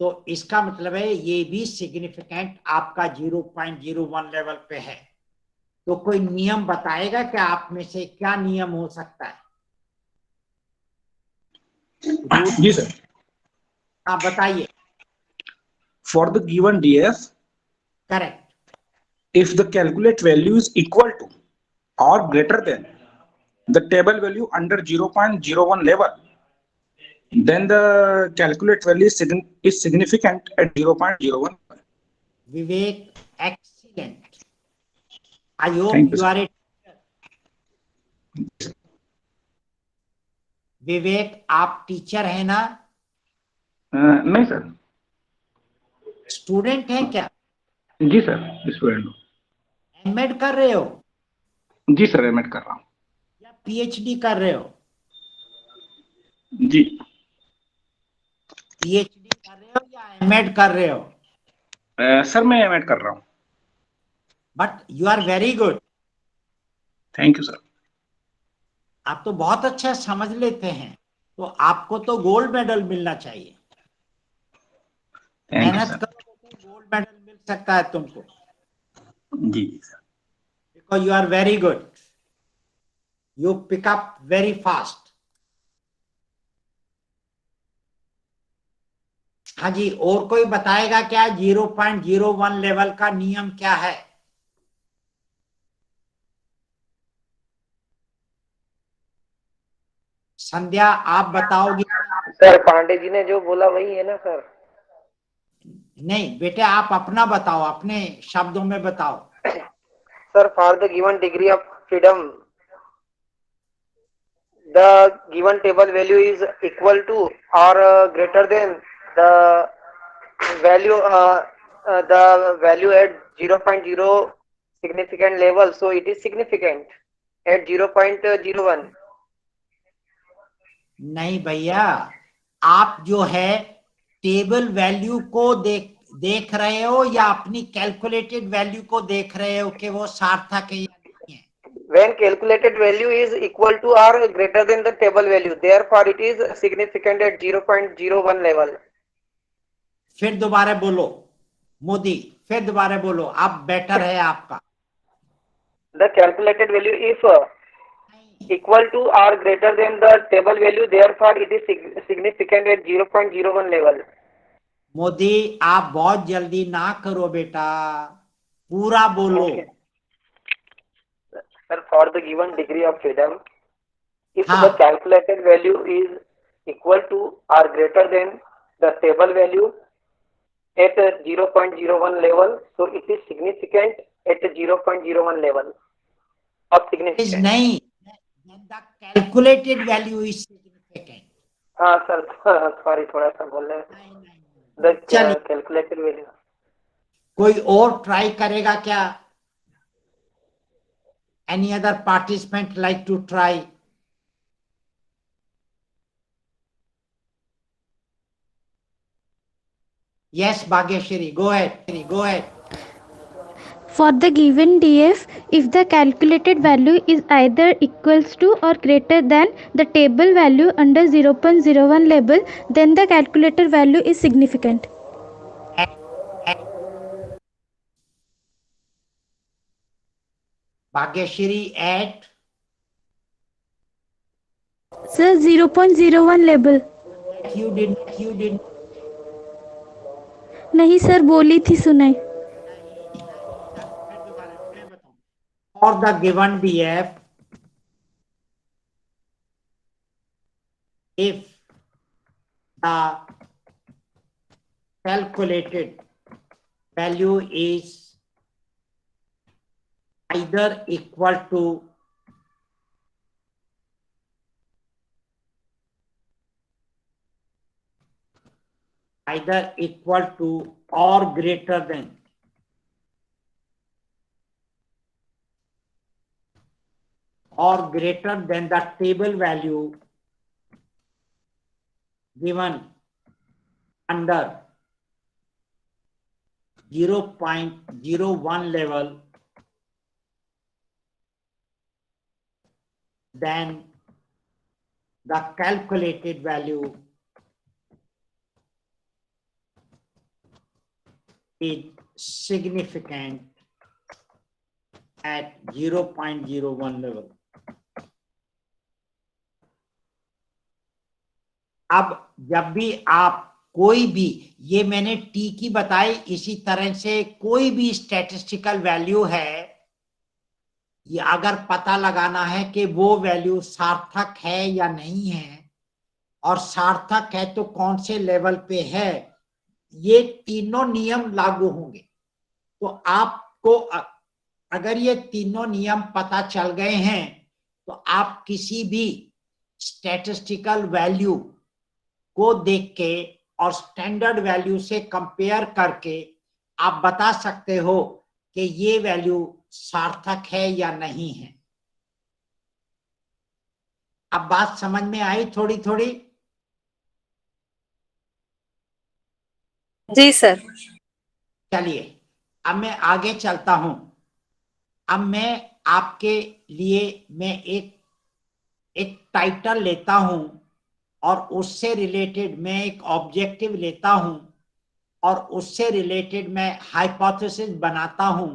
तो इसका मतलब है ये भी सिग्निफिकेंट आपका 0.01 लेवल पे है। तो कोई नियम बताएगा कि आप में से क्या नियम हो सकता है? जी सर। हाँ बताइए। For the given DF, correct. if the calculate value is equal to or greater than the table value under 0.01 level, then the calculate value is significant at 0.01. Vivek, excellent. I hope Thank you, you sir. R A Vivek, आप teacher है ना? नहीं sir. Student है क्या? जी sir, student. MEd कर रहे हो जी sir, MEd कर रहा हूँ। या पीएचडी कर रहे हो? जी। पीएचडी कर रहे हो या एमएड कर रहे हो? सर मैं एमएड कर रहा हूँ। But you are very good. Thank you sir. आप तो बहुत अच्छा समझ लेते हैं, तो आपको तो गोल्ड मेडल मिलना चाहिए। थैंक यू मेहनत सर। करो तो गोल्ड मेडल मिल सकता है तुमको, जी sir. Because you are very good, you pick up very fast. हाँ जी, और कोई बताएगा क्या 0.01 लेवल का नियम क्या है? संध्या, आप बताओगे? सर पांडे जी ने जो बोला वही है ना सर? नहीं बेटे, आप अपना बताओ, अपने शब्दों में बताओ। Sir for the given degree of freedom the given table value is equal to or greater than the value at 0.0 significant level, so it is significant at 0.01. नहीं भैया, आप जो है टेबल वैल्यू को देख रहे हो या अपनी कैलकुलेटेड वैल्यू को देख रहे हो कि वो सार्थक है या नहीं है? When calculated value is equal to or greater than the table value, therefore it is significant at 0.01 level. फिर दोबारा बोलो मोदी, फिर दोबारा बोलो, आप बेटर है आपका। The calculated value if equal to or greater than the table value, therefore it is significant at 0.01 level. Modi, आप बहुत जल्दी ना करो बेटा, पूरा बोलो। Okay. Sir, for the given degree of freedom, if हाँ। the calculated value is equal to or greater than the table value at 0.01 level, so it is significant at 0.01 level of Is significance. नहीं, then the calculated value is significant. हाँ sir, sorry थोड़ा सा बोल रहे हैं। The चलिए, calculated value. कोई और ट्राई करेगा क्या? Any other participant like to try? Yes, Bhagyashri, go ahead. Go ahead. For the given DF, if the calculated value is either equals to or greater than the table value under 0.01 level, then the calculated value is significant. Bhagyashri at Sir, 0.01 level. you did नहीं sir, बोली थी सुनाई। for the given DF, if the calculated value is either equal to or greater than the table value given under 0.01 level, then the calculated value is significant at 0.01 level. अब जब भी आप कोई भी, ये मैंने टी की बताई, इसी तरह से कोई भी स्टैटिस्टिकल वैल्यू है, ये अगर पता लगाना है कि वो वैल्यू सार्थक है या नहीं है, और सार्थक है तो कौन से लेवल पे है, ये तीनों नियम लागू होंगे। तो आपको अगर ये तीनों नियम पता चल गए हैं तो आप किसी भी स्टैटिस्टिकल वैल्यू को देख के और स्टैंडर्ड वैल्यू से कंपेयर करके आप बता सकते हो कि ये वैल्यू सार्थक है या नहीं है। अब बात समझ में आई थोड़ी थोड़ी? जी सर। चलिए अब मैं आगे चलता हूं। अब मैं आपके लिए मैं एक टाइटल लेता हूं और उससे रिलेटेड मैं एक ऑब्जेक्टिव लेता हूं और उससे रिलेटेड मैं हाइपोथेसिस बनाता हूं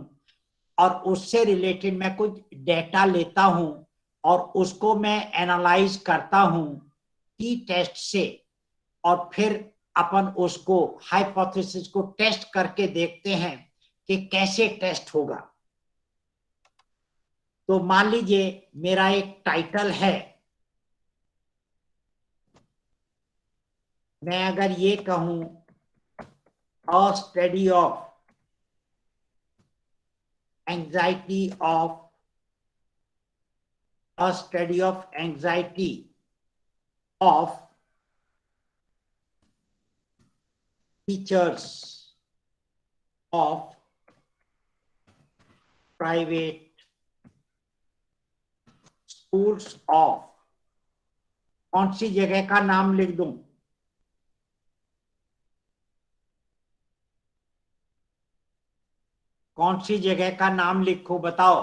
और उससे रिलेटेड मैं कुछ डेटा लेता हूं और उसको मैं एनालाइज करता हूं टी टेस्ट से, और फिर अपन उसको हाइपोथेसिस को टेस्ट करके देखते हैं कि कैसे टेस्ट होगा। तो मान लीजिए मेरा एक टाइटल है, मैं अगर ये कहूं अ study of anxiety of teachers of private schools of, कौन सी जगह का नाम लिख दूं? कौन सी जगह का नाम लिखूं बताओ?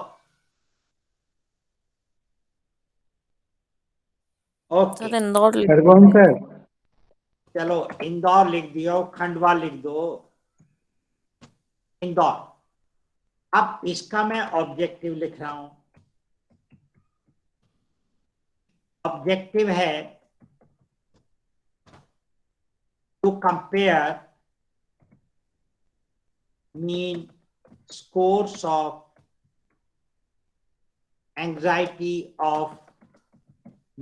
ओके, सर इंदौर लिख खरगोन सर। चलो इंदौर लिख दियो, खंडवा लिख दो, इंदौर। अब इसका मैं ऑब्जेक्टिव लिख रहा हूं। ऑब्जेक्टिव है to compare mean scores of anxiety of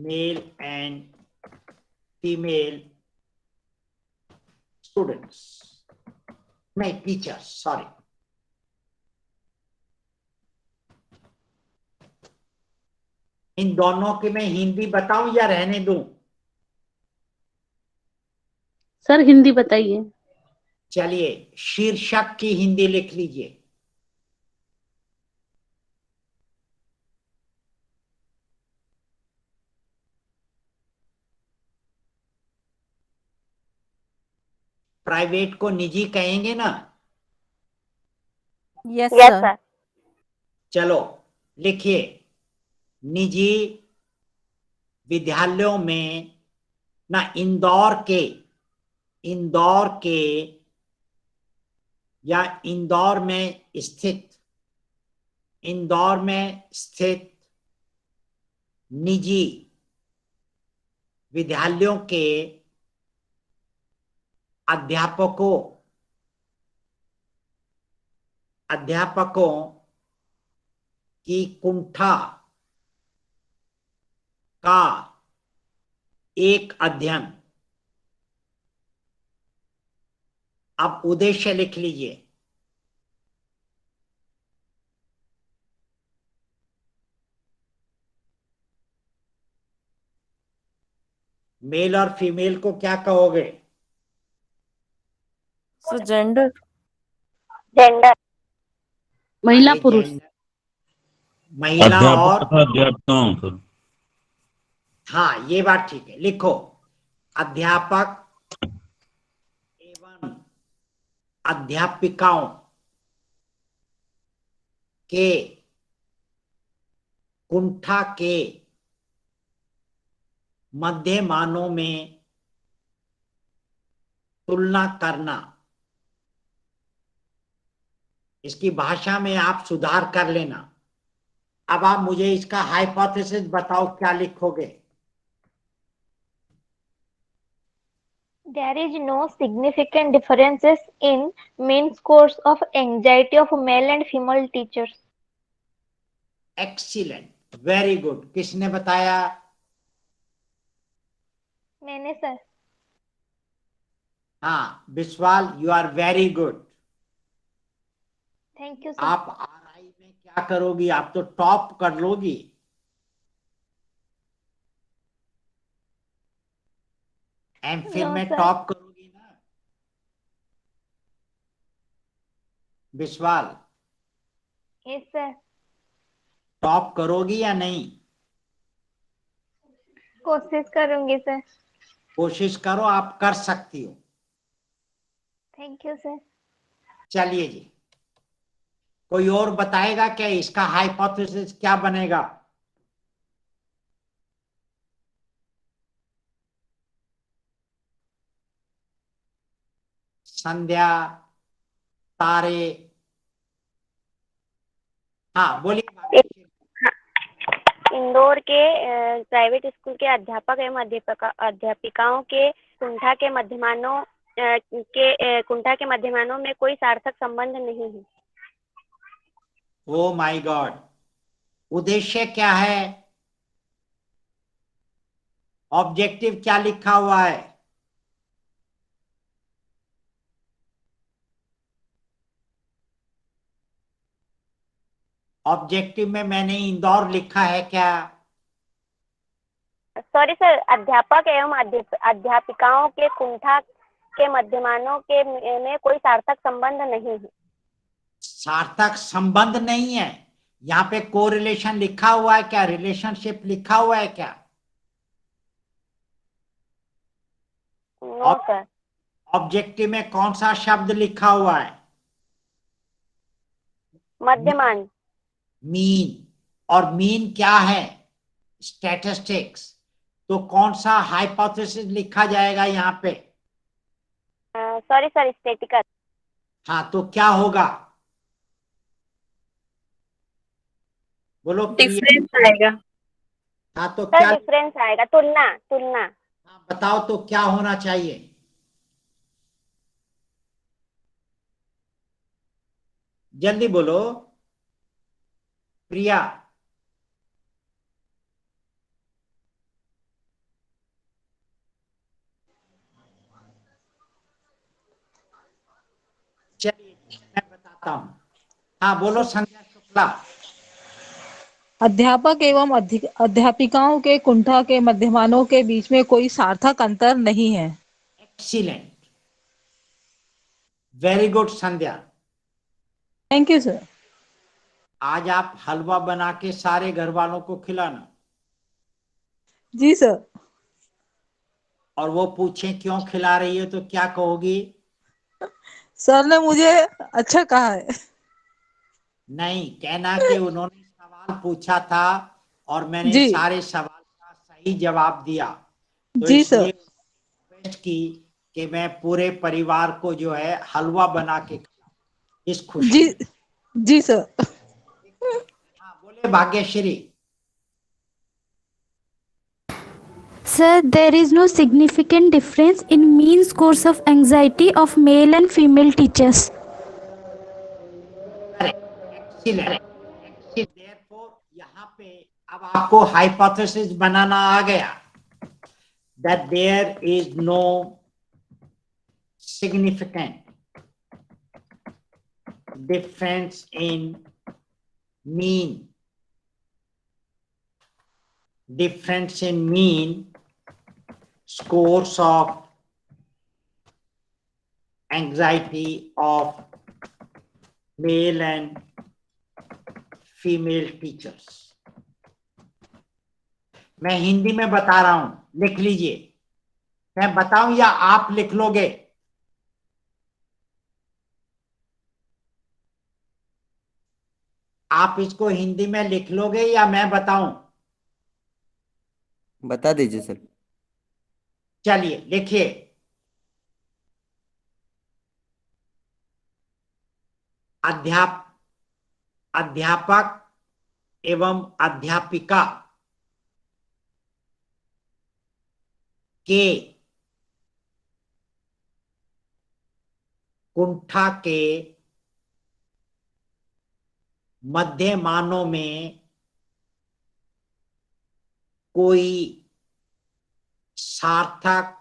male and female students, my teachers, sorry. इन दोनों की मैं हिंदी बताऊं या रहने दूं? सर हिंदी बताइए। चलिए शीर्षक की हिंदी लिख लीजिए। प्राइवेट को निजी कहेंगे ना? Yes yes sir. सर। चलो लिखिए, निजी विद्यालयों में ना इंदौर के या इंदौर में स्थित निजी विद्यालयों के अध्यापकों कि कुंठा का एक अध्ययन, अब उद्देश्य लिख लीजिए। मेल और फीमेल को क्या कहोगे? Sir gender. जेंडर। महिला ये पुरुष। gender, महिला अध्यापक और, तथा अध्यापकों सर। हाँ ये बात ठीक है, लिखो अध्यापक एवं अध्यापिकाओं के कुंठा के मध्यमानों में तुलना करना। इसकी भाषा में आप सुधार कर लेना। अब आप मुझे इसका हाइपोथेसिस बताओ, क्या लिखोगे? There is no significant differences in mean scores of anxiety of male and female teachers. Excellent, very good. किसने बताया? मैंने सर। हाँ Vishal, you are very good. Thank you sir. आप आरआई में क्या करोगी? आप तो टॉप कर लोगी। एमफिल में sir. टॉप करोगी ना विश्वाल? Yes sir. टॉप करोगी या नहीं? कोशिश करूंगी सर। कोशिश करो, आप कर सकती हो। Thank you sir. चलिए जी, कोई और बताएगा क्या इसका हाइपोथेसिस क्या बनेगा? संध्या, तारे, हाँ बोलिए। इंदौर के प्राइवेट स्कूल के अध्यापक एवं अध्यापिकाओं के कुंठा के मध्यमानों में कोई सार्थक संबंध नहीं है। ओ माय गॉड, उद्देश्य क्या है? ऑब्जेक्टिव क्या लिखा हुआ है? ऑब्जेक्टिव में मैंने इंदौर लिखा है क्या? सॉरी सर, अध्यापक एवं अध्यापिकाओं के कुंठा के मध्यमानों के में कोई सार्थक संबंध नहीं है। सार्थक संबंध नहीं है? यहाँ पे कोरिलेशन लिखा हुआ है क्या? रिलेशनशिप लिखा हुआ है क्या? No sir. ऑब्जेक्टिव में कौन सा शब्द लिखा हुआ है? मध्यमान। मीन। और मीन क्या है? स्टैटिस्टिक्स। तो कौन सा हाइपोथेसिस लिखा जाएगा यहाँ पे? Sorry sir, statistical. हाँ तो क्या होगा? बोलो। डिफरेंस आएगा। हाँ तो सर क्या? डिफरेंस आएगा, तुलना। हाँ बताओ तो क्या होना चाहिए? जल्दी बोलो प्रिया। चलिए मैं बताता हूं। हाँ बोलो संध्या शुक्ला। अध्यापक एवं अध्यापिकाओं के कुंठा के मध्यमानों के बीच में कोई सार्थक अंतर नहीं है। Excellent, very good Sandhya. Thank you sir. आज आप हलवा बना के सारे घर वालों को खिलाना। जी सर। और वो पूछे क्यों खिला रही है तो क्या कहोगी? सर ने मुझे अच्छा कहा है। नहीं, कहना कि उन्होंने सवाल पूछा था और मैंने जी। सारे सवाल का सही जवाब दिया, तो जी इसलिए सर। रिक्वेस्ट की कि मैं पूरे परिवार को जो है हलवा बना के खिलाऊं इस खुशी जी में। जी सर। हाँ बोले Bhagyashree. Sir, there is no significant difference in mean scores of anxiety of male and female teachers. Excellent. Therefore यहाँ पे अब आपको हाइपोथेसिस बनाना आ गया that there is no significant difference in mean scores of anxiety of male and female teachers. मैं हिंदी में बता रहा हूं, लिख लीजिए। मैं बताऊं या आप लिख लोगे? आप इसको हिंदी में लिख लोगे या मैं बताऊं? बता दीजिए सर। चलिए लिखिए। अध्यापक एवं अध्यापिका के कुंठा के मध्यमानों में कोई सार्थक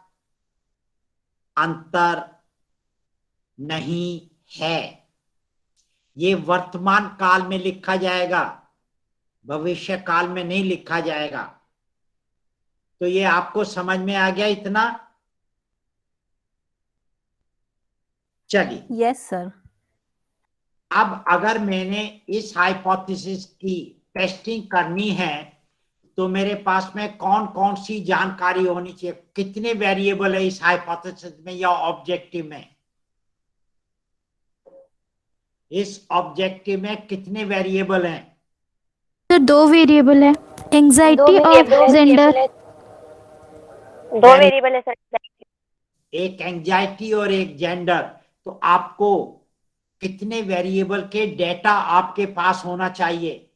अंतर नहीं है। ये वर्तमान काल में लिखा जाएगा, भविष्य काल में नहीं लिखा जाएगा। तो ये आपको समझ में आ गया इतना? चलिए। Yes sir. अब अगर मैंने इस हाइपोथेसिस की टेस्टिंग करनी है तो मेरे पास में कौन कौन सी जानकारी होनी चाहिए? कितने वेरिएबल है इस हाइपोथेसिस में या ऑब्जेक्टिव में? इस ऑब्जेक्टिव में कितने वेरिएबल हैं? सर 2 वेरिएबल है, एंजाइटी और जेंडर। 2 वेरिएबल है सर, एक एंजाइटी और एक जेंडर। तो आपको कितने वेरिएबल के डेटा आपके पास होना चाहिए?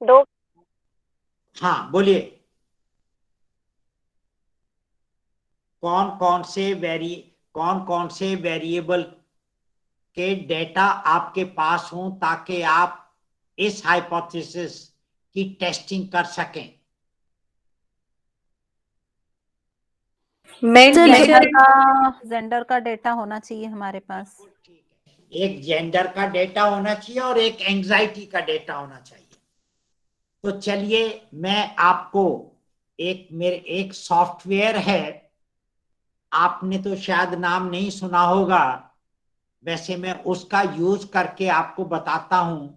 2। हाँ बोलिए। कौन कौन से वेरिएबल के डेटा आपके पास हो ताकि आप इस हाइपोथेसिस की टेस्टिंग कर सकें? जेंडर का डेटा होना चाहिए हमारे पास। एक जेंडर का डेटा होना चाहिए और एक एंजाइटी का डेटा होना चाहिए। तो चलिए मैं आपको एक सॉफ्टवेयर है, आपने तो शायद नाम नहीं सुना होगा, वैसे मैं उसका यूज करके आपको बताता हूं।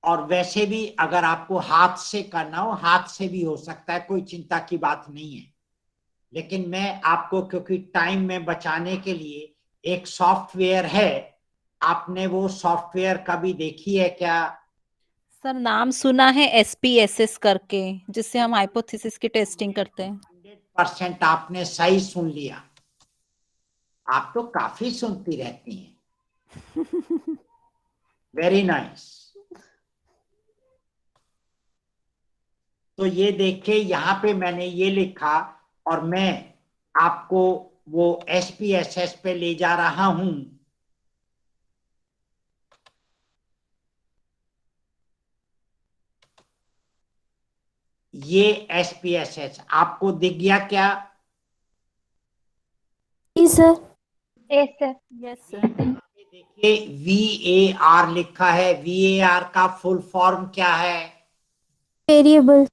और वैसे भी अगर आपको हाथ से करना हो, हाथ से भी हो सकता है, कोई चिंता की बात नहीं है। लेकिन मैं आपको, क्योंकि टाइम में बचाने के लिए, एक सॉफ्टवेयर है, आपने वो सॉफ्टवेयर कभी देखी है क्या? सर नाम सुना है, SPSS करके, जिससे हम हाइपोथेसिस की टेस्टिंग करते हैं। 100% आपने सही सुन लिया। आप तो काफी सुनती रहती हैं। Very nice. तो ये देखिए, यहाँ पे मैंने ये लिखा और मैं आपको वो SPSS पे ले जा रहा हूं। ये SPSS आपको दिख गया क्या? Sir yes sir. देखिए VAR लिखा है। VAR का फुल फॉर्म क्या है? वेरिएबल।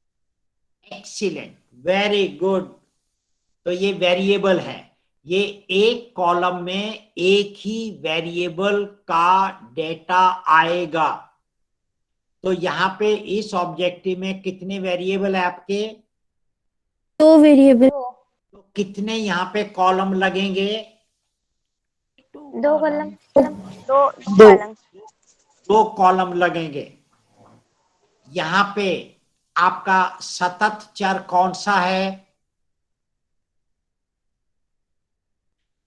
Excellent, very good. तो ये वेरिएबल है। ये एक कॉलम में एक ही वेरिएबल का डेटा आएगा। तो यहाँ पे इस ऑब्जेक्टिव में कितने वेरिएबल है आपके? 2 वेरिएबल। तो कितने यहाँ पे कॉलम लगेंगे? 2 कॉलम। 2 कॉलम। 2 कॉलम लगेंगे। यहाँ पे आपका सतत चर कौन सा है?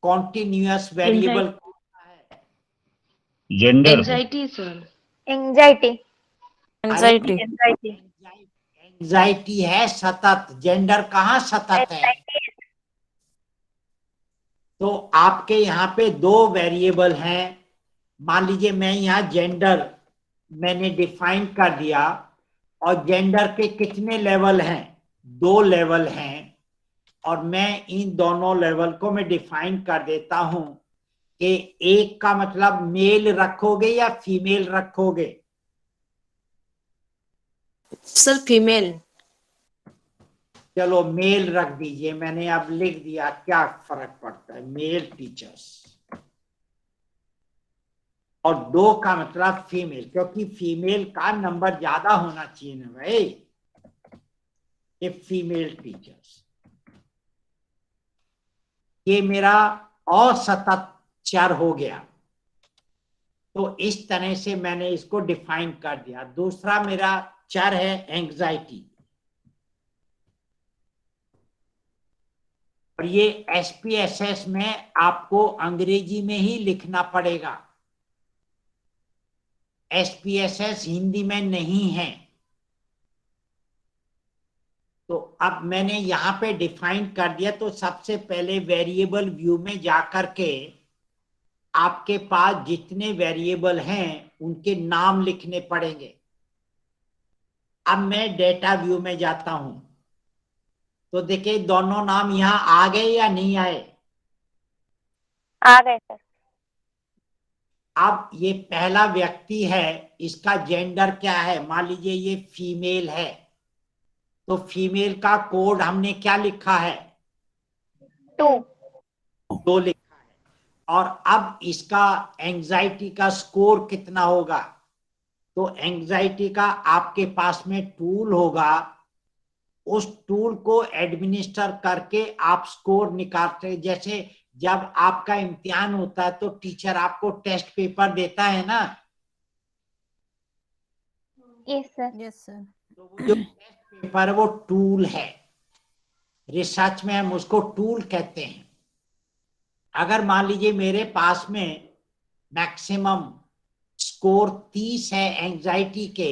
कॉन्टिन्यूअस वेरिएबल कौन सा है? Gender. Anxiety sir. Anxiety. Anxiety है सतत। जेंडर कहाँ सतत है? तो आपके यहाँ पे 2 वेरिएबल हैं, मान लीजिए मैं यहाँ जेंडर मैंने डिफाइन कर दिया, और जेंडर के कितने लेवल हैं? 2 लेवल हैं, और मैं इन दोनों लेवल को मैं डिफाइन कर देता हूं कि एक का मतलब मेल रखोगे या फीमेल रखोगे? Sir female. चलो मेल रख दीजिए, मैंने अब लिख दिया, क्या फर्क पड़ता है, मेल टीचर्स। और 2 का मतलब फीमेल, क्योंकि फीमेल का नंबर ज्यादा होना चाहिए ना भाई। ये फीमेल टीचर्स, ये मेरा असतत चर हो गया। तो इस तरह से मैंने इसको डिफाइन कर दिया। दूसरा मेरा चर है एंग्जाइटी, और ये SPSS में आपको अंग्रेजी में ही लिखना पड़ेगा, SPSS हिंदी में नहीं है। तो अब मैंने यहाँ पे डिफाइन कर दिया, तो सबसे पहले वेरिएबल व्यू में जाकर के आपके पास जितने वेरिएबल हैं उनके नाम लिखने पड़ेंगे। अब मैं डेटा व्यू में जाता हूं, तो देखिए दोनों नाम यहाँ आ गए या नहीं आए? आ गए सर। अब ये पहला व्यक्ति है, इसका जेंडर क्या है? मान लीजिए ये फीमेल है, तो फीमेल का कोड हमने क्या लिखा है? 2 लिखा है। और अब इसका एंजाइटी का स्कोर कितना होगा? तो एंजाइटी का आपके पास में टूल होगा, उस टूल को एडमिनिस्टर करके आप स्कोर निकालते। जैसे जब आपका इम्तिहान होता है तो टीचर आपको टेस्ट पेपर देता है ना? Yes sir. Yes sir. तो वो जो टेस्ट पेपर वो टूल है, रिसर्च में हम उसको टूल कहते हैं। अगर मान लीजिए मेरे पास में मैक्सिमम स्कोर 30 है एंजाइटी के,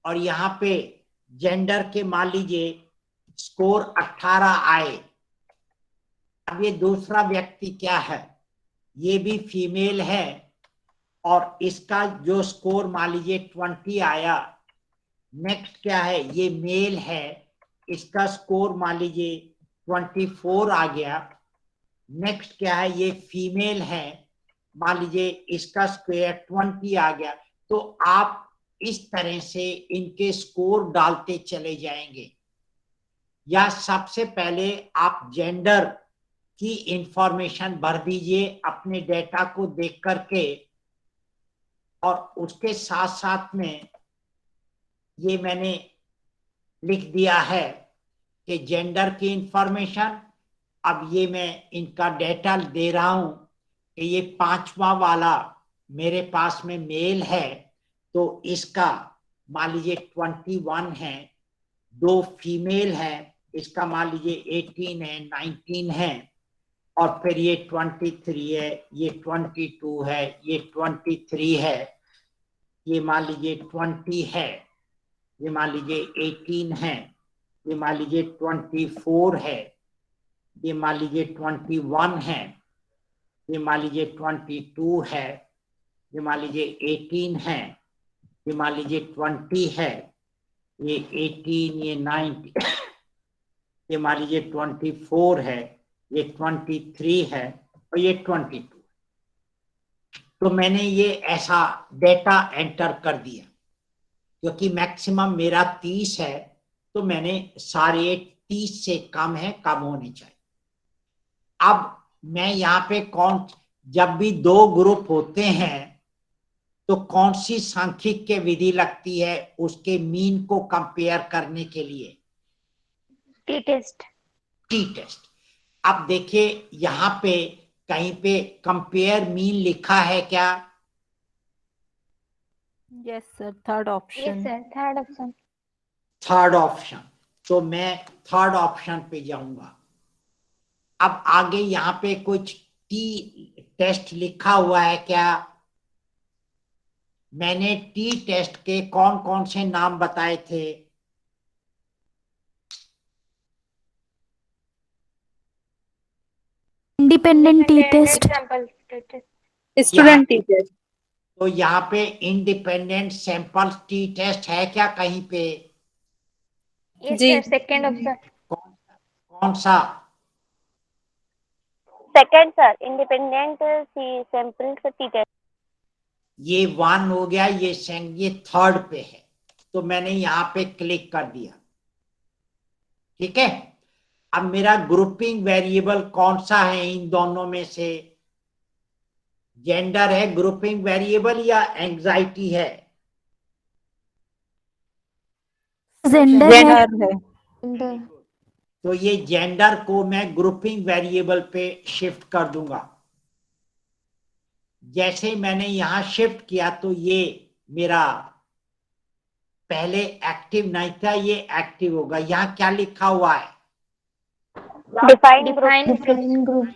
और यहाँ पे जेंडर के मान लीजिए स्कोर 18 आए। अब ये दूसरा व्यक्ति क्या है? ये भी फीमेल है, और इसका जो स्कोर मान लीजिए 20 आया। नेक्स्ट क्या है? ये मेल है, इसका स्कोर मान लीजिए 24 आ गया। नेक्स्ट क्या है? ये फीमेल है, मान लीजिए इसका स्क्वायर 20 आ गया। तो आप इस तरह से इनके स्कोर डालते चले जाएंगे। या सबसे पहले आप जेंडर की इंफॉर्मेशन भर दीजिए अपने डेटा को देख करके, और उसके साथ साथ में ये मैंने लिख दिया है कि जेंडर की इंफॉर्मेशन। अब ये मैं इनका डेटा दे रहा हूं कि ये 5वां वाला मेरे पास में मेल है, तो इसका मान लीजिए 21 है। 2 फीमेल है, इसका मान लीजिए 18 है, 19 है, और फिर ये 23 है, ये 22 है, ये 23 है, ये मान लीजिए 20 है, ये मान लीजिए 18 है, ये मान लीजिए 24 है, ये मान लीजिए 21 है, ये मान लीजिए 22 है, ये मान लीजिए 18 है, ये मान लीजिए 20 है, ये 18, ये 19, ये मान लीजिए 24 है, ये 23 है, और ये 22। तो मैंने ये ऐसा डेटा एंटर कर दिया, क्योंकि मैक्सिमम मेरा 30 है, तो मैंने सारे 30 से कम है, कम होने चाहिए। अब मैं यहाँ पे जब भी 2 ग्रुप होते हैं तो कौन सी सांख्यिकीय विधि लगती है उसके मीन को कंपेयर करने के लिए? T test. T test. अब देखिए यहाँ पे कहीं पे कंपेयर मीन लिखा है क्या? Yes sir, third option. Yes sir, third option. Third option. तो मैं थर्ड ऑप्शन पे जाऊंगा। अब आगे यहाँ पे कुछ टी टेस्ट लिखा हुआ है क्या? मैंने टी टेस्ट के कौन कौन से नाम बताए थे? Independent T test, example test, student T test, तो यहाँ पे इंडिपेंडेंट सैंपल टी टेस्ट है क्या कहीं पे? यस जी। Sir, second option. कौन सा? Second sir, independent sample T test. ये 1 हो गया, ये थर्ड पे है, तो मैंने यहाँ पे क्लिक कर दिया। ठीक है, अब मेरा ग्रुपिंग वेरिएबल कौन सा है इन दोनों में से? जेंडर है ग्रुपिंग वेरिएबल या एंजाइटी है? जेंडर है। जेंडर। तो ये जेंडर को मैं ग्रुपिंग वेरिएबल पे शिफ्ट कर दूंगा। जैसे ही मैंने यहां शिफ्ट किया तो ये मेरा पहले एक्टिव नहीं था, ये एक्टिव होगा। यहाँ क्या लिखा हुआ है? Define group.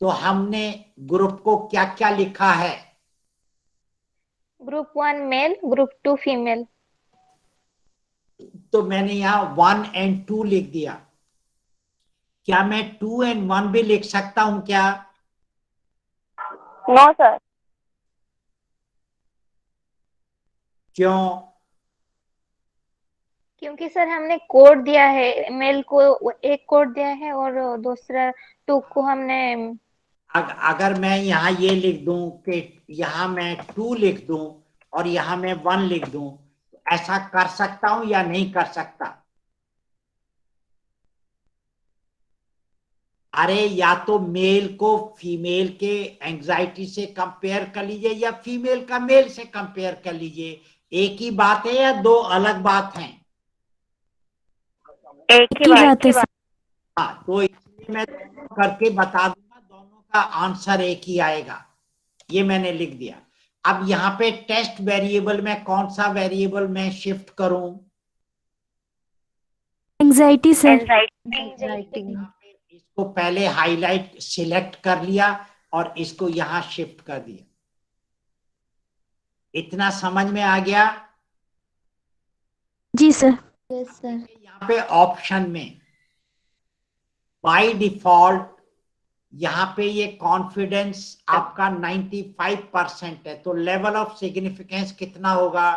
तो हमने ग्रुप को क्या क्या लिखा है? Group 1 male, group 2 female. तो मैंने यहाँ 1 और 2 लिख दिया। क्या मैं 2 और 1 भी लिख सकता हूं क्या? No sir. क्यों? क्योंकि सर हमने कोड दिया है, मेल को एक कोड दिया है और दूसरा 2 को हमने। अगर मैं यहाँ ये लिख दूं कि यहाँ मैं 2 लिख दूं और यहाँ मैं 1 लिख दूं, तो ऐसा कर सकता हूं या नहीं कर सकता? अरे या तो मेल को फीमेल के एंजाइटी से कंपेयर कर लीजिए या फीमेल का मेल से कंपेयर कर लीजिए। एक ही बात है या दो अलग बात हैं? एक ही की बात। बात है सर। हाँ, तो इसलिए मैं करके बता दूंगा, दोनों का आंसर एक ही आएगा। ये मैंने लिख दिया। अब यहाँ पे टेस्ट वेरिएबल में कौन सा वेरिएबल मैं शिफ्ट करूं? Anxiety sir. इसको पहले हाईलाइट सिलेक्ट कर लिया और इसको यहां शिफ्ट कर दिया। इतना समझ में आ गया? जी सर। Yes sir. यहाँ पे ऑप्शन में बाय डिफॉल्ट यहाँ पे ये कॉन्फिडेंस आपका 95% है, तो लेवल ऑफ सिग्निफिकेंस कितना होगा?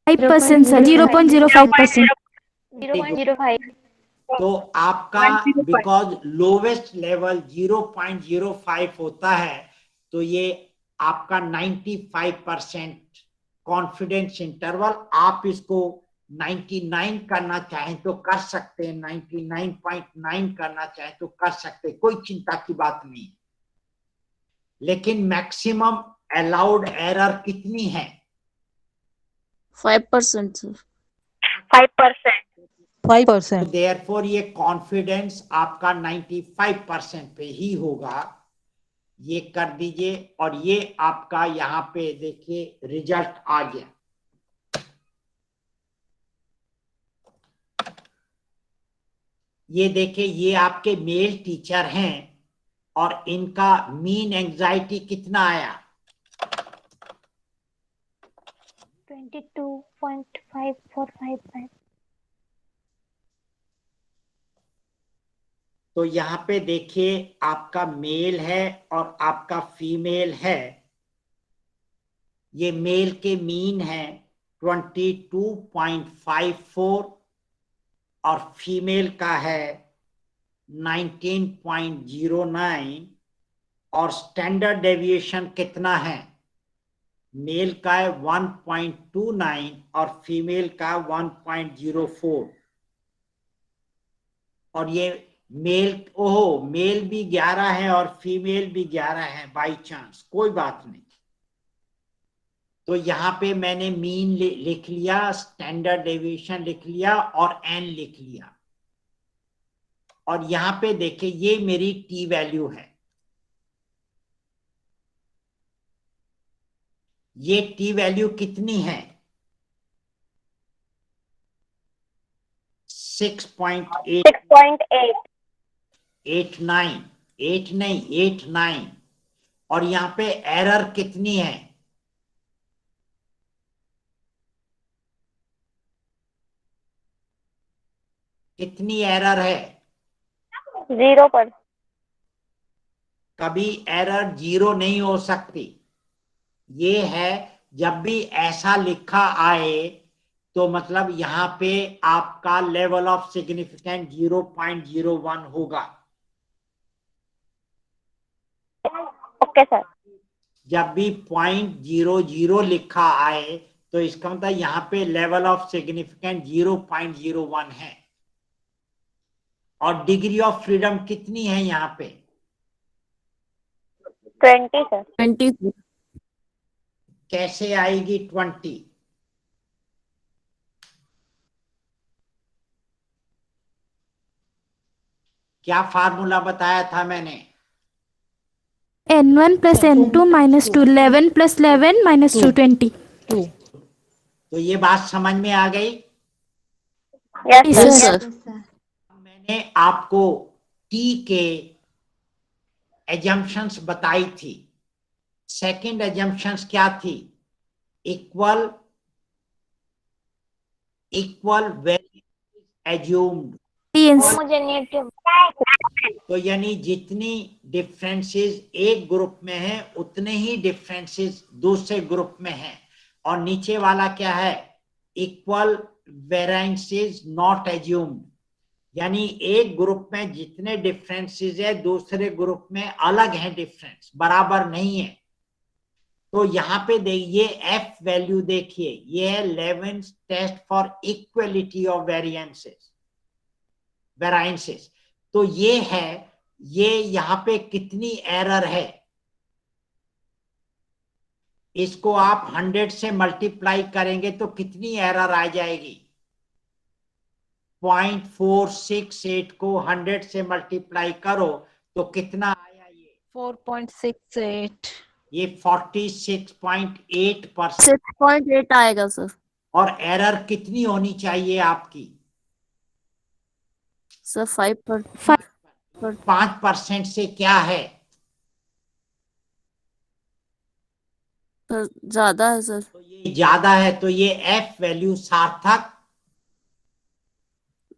5% सर। 0.05%। 0.05। तो आपका बिकॉज लोवेस्ट लेवल 0.05 होता है, तो ये आपका 95% कॉन्फिडेंस इंटरवल। आप इसको 99 करना चाहें तो कर सकते हैं, 99.9 करना चाहें तो कर सकते हैं, कोई चिंता की बात नहीं। लेकिन मैक्सिमम अलाउड एरर कितनी है? 5% सर। 5%। 5%। देयरफॉर ये कॉन्फिडेंस आपका 95% पे ही होगा। ये कर दीजिए और ये आपका यहाँ पे देखिए रिजल्ट आ गया। ये देखिए, ये आपके मेल टीचर हैं और इनका मीन एंजाइटी कितना आया? 22.5455। तो यहाँ पे देखिए आपका मेल है और आपका फीमेल है। ये मेल के मीन है 22.54 और फीमेल का है 19.09। और स्टैंडर्ड डेविएशन कितना है? मेल का है 1.29 और फीमेल का 1.04। और ये मेल, ओहो, मेल भी 11 है और फीमेल भी 11 है बाई चांस, कोई बात नहीं। तो यहाँ पे मैंने मीन लिख लिया, स्टैंडर्ड डेविएशन लिख लिया और एन लिख लिया। और यहाँ पे देखिए ये मेरी टी वैल्यू है। ये टी वैल्यू कितनी है? 6.8 6.8। 89, 8 नहीं 89। और यहाँ पे एरर कितनी है? कितनी एरर है? 0%। कभी एरर 0 नहीं हो सकती। ये है जब भी ऐसा लिखा आए तो मतलब यहाँ पे आपका लेवल ऑफ सिग्निफिकेंस 0.01 होगा। Okay sir. जब भी 0.00 लिखा आए तो इसका मतलब यहाँ पे लेवल ऑफ सिग्निफिकेंस 0.01 है। और डिग्री ऑफ फ्रीडम कितनी है यहाँ पे? 20 सर। 20। कैसे आएगी 20? क्या फार्मूला बताया था मैंने? N1 plus N2 minus 2. 11 plus 11 minus 2. 20. तो ये बात समझ में आ गई? Yes Yes, sir. sir. मैंने आपको T के एजम्पशंस बताई थी। सेकंड एजम्पशंस क्या थी? Equal value assumed. TNC. मुझे नेगेटिव। तो यानी जितनी डिफरेंसेस एक ग्रुप में है उतने ही डिफरेंसेस दूसरे ग्रुप में हैं। और नीचे वाला क्या है? इक्वल वेरिएंसेस नॉट एज्यूम्ड, यानी एक ग्रुप में जितने डिफरेंसेस है दूसरे ग्रुप में अलग है, डिफरेंस बराबर नहीं है। तो यहाँ पे देखिए एफ वैल्यू देखिए, ये है 11th test for equality of variances. तो ये है, ये यहाँ पे कितनी एरर है? इसको आप 100 से मल्टीप्लाई करेंगे तो कितनी एरर आ जाएगी? 0.468 को 100 से मल्टीप्लाई करो तो कितना आया? ये 4.68। ये 46.8%। 6.8 आएगा सर। और एरर कितनी होनी चाहिए आपकी? सर 5%। 5% से क्या है? सर ज्यादा है सर। तो ये ज्यादा है, तो ये एफ वैल्यू सार्थक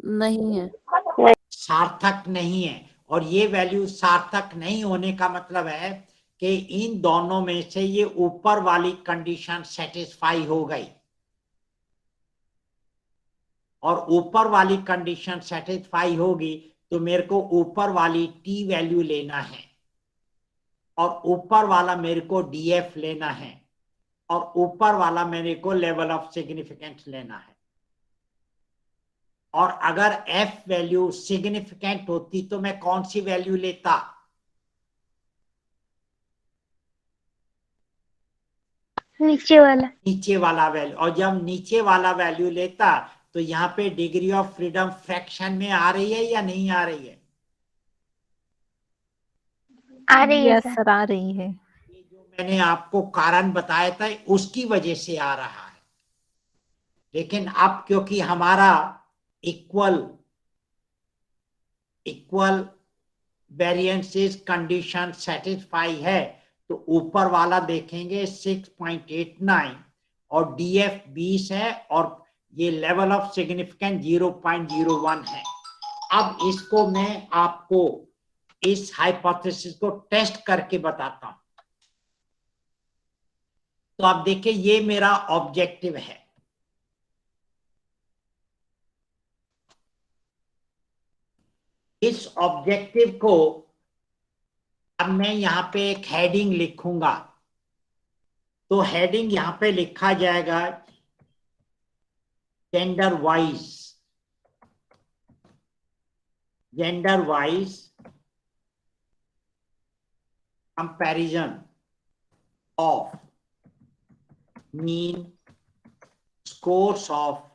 नहीं है। सार्थक नहीं है। और ये वैल्यू सार्थक नहीं होने का मतलब है कि इन दोनों में से ये ऊपर वाली कंडीशन सेटिस्फाई हो गई। और ऊपर वाली कंडीशन सेटिस्फाई होगी तो मेरे को ऊपर वाली टी वैल्यू लेना है और ऊपर वाला मेरे को डीएफ लेना है और ऊपर वाला मेरे को लेवल ऑफ सिग्निफिकेंस लेना है। और अगर एफ वैल्यू सिग्निफिकेंट होती तो मैं कौन सी वैल्यू लेता? नीचे वाला वैल्यू। और जब नीचे वाला वैल्यू लेता तो यहाँ पे डिग्री ऑफ फ्रीडम फ्रैक्शन में आ रही है या नहीं आ रही है? आ रही है यस सर, आ रही है। ये जो मैंने आपको कारण बताया था उसकी वजह से आ रहा है। लेकिन अब क्योंकि हमारा इक्वल वेरिएंसेस कंडीशन सेटिस्फाई है तो ऊपर वाला देखेंगे 6.89 और डीएफ 20 है और ये लेवल ऑफ सिग्निफिकेंस 0.01 है। अब इसको मैं आपको इस हाइपोथेसिस को टेस्ट करके बताता हूं। तो आप देखिए ये मेरा ऑब्जेक्टिव है। इस ऑब्जेक्टिव को अब मैं यहां पे एक हेडिंग लिखूंगा। तो हेडिंग यहां पे लिखा जाएगा gender wise comparison of mean scores of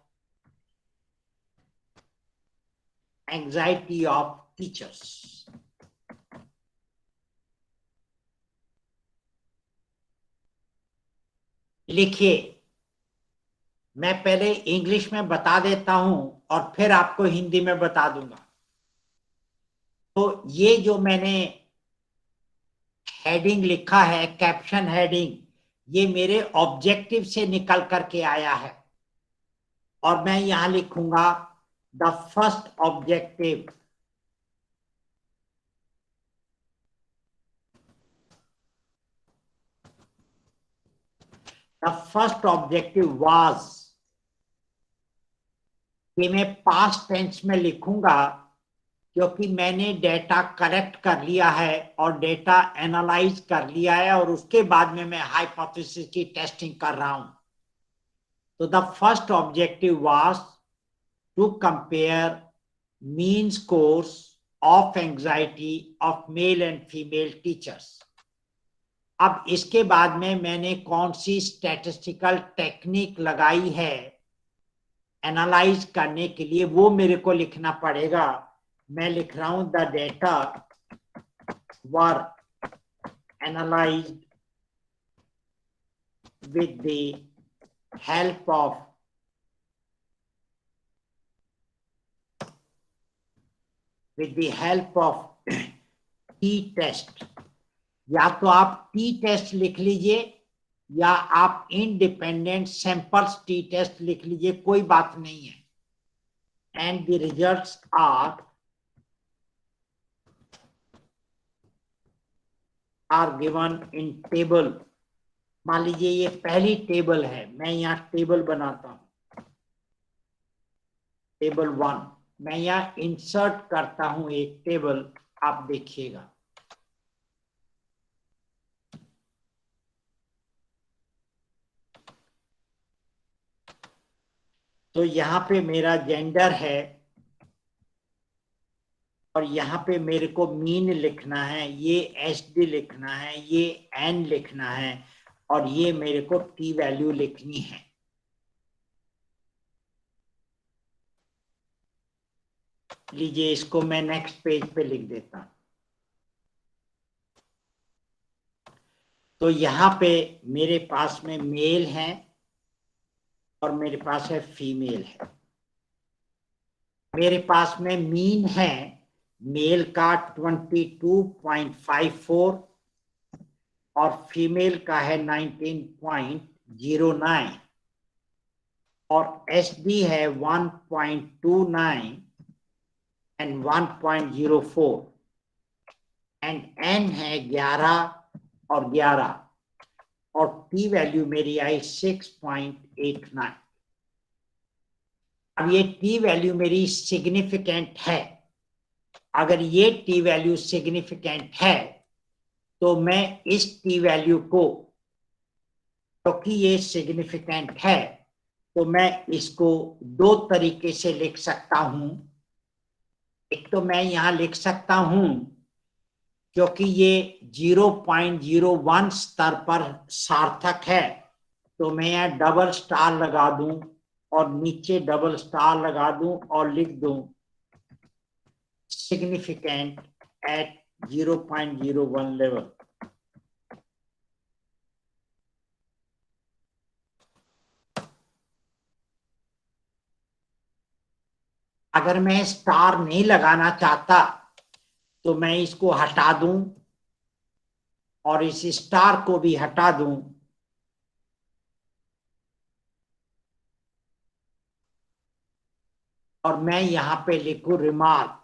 anxiety of teachers. लिखिए, मैं पहले इंग्लिश में बता देता हूं और फिर आपको हिंदी में बता दूंगा। तो ये जो मैंने हेडिंग लिखा है, कैप्शन हेडिंग, ये मेरे ऑब्जेक्टिव से निकल करके आया है। और मैं यहां लिखूंगा the first objective the first objective was, ये मैं पास्ट टेंस में लिखूंगा क्योंकि मैंने डेटा कलेक्ट कर लिया है और डेटा एनालाइज कर लिया है और उसके बाद में मैं हाइपोथेसिस की टेस्टिंग कर रहा हूं. तो the first objective was to compare mean scores of anxiety of male and female teachers. अब इसके बाद में मैंने कौन सी स्टैटिस्टिकल टेक्निक लगाई है एनालाइज करने के लिए, वो मेरे को लिखना पड़ेगा. मैं लिख रहा हूं the data were analysed with the help of T-test. या तो आप टी-टेस्ट लिख लीजिए या आप इंडिपेंडेंट सैंपल्स टी-टेस्ट लिख लीजिए, कोई बात नहीं है. And the results are given in table. मान लीजिए ये पहली टेबल है, मैं यहाँ टेबल बनाता हूं, टेबल 1. मैं यहाँ इंसर्ट करता हूं एक टेबल, आप देखिएगा. तो यहाँ पे मेरा जेंडर है और यहाँ पे मेरे को मीन लिखना है, ये एसडी लिखना है, ये एन लिखना है और ये मेरे को टी वैल्यू लिखनी है. लीजिए इसको मैं नेक्स्ट पेज पे लिख देता हूं. तो यहाँ पे मेरे पास में मेल है और मेरे पास है फीमेल है. मेरे पास में मीन है मेल का 22.54 और फीमेल का है 19.09 और एसडी है 1.29 एंड 1.04 एंड एन है 11 और 11 और टी वैल्यू मेरी आई 6.89. अब ये टी वैल्यू मेरी सिग्निफिकेंट है. अगर ये टी वैल्यू सिग्निफिकेंट है तो मैं इस टी वैल्यू को, क्योंकि ये सिग्निफिकेंट है तो मैं इसको दो तरीके से लिख सकता हूं. एक तो मैं यहां लिख सकता हूं क्योंकि ये 0.01 स्तर पर सार्थक है तो मैं यहाँ डबल स्टार लगा दूं और नीचे डबल स्टार लगा दूं और लिख दूं सिग्निफिकेंट एट 0.01 लेवल. अगर मैं स्टार नहीं लगाना चाहता तो मैं इसको हटा दूं और इस स्टार को भी हटा दूं और मैं यहां पे लिखूं रिमार्क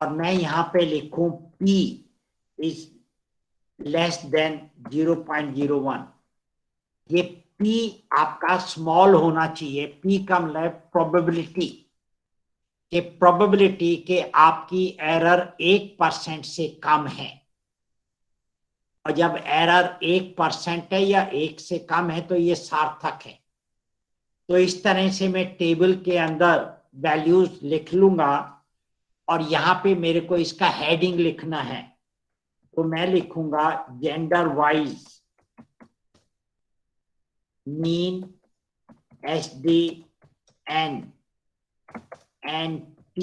और मैं यहां पे लिखूं P इज लेस देन 0.01. ये P आपका स्मॉल होना चाहिए. P का मतलब प्रोबेबिलिटी के आपकी एरर 1% से कम है और जब एरर 1% है या 1 से कम है तो ये सार्थक है. तो इस तरह से मैं टेबल के अंदर वैल्यूज लिख लूंगा और यहाँ पे मेरे को इसका हेडिंग लिखना है. तो मैं लिखूंगा gender wise mean SD N and T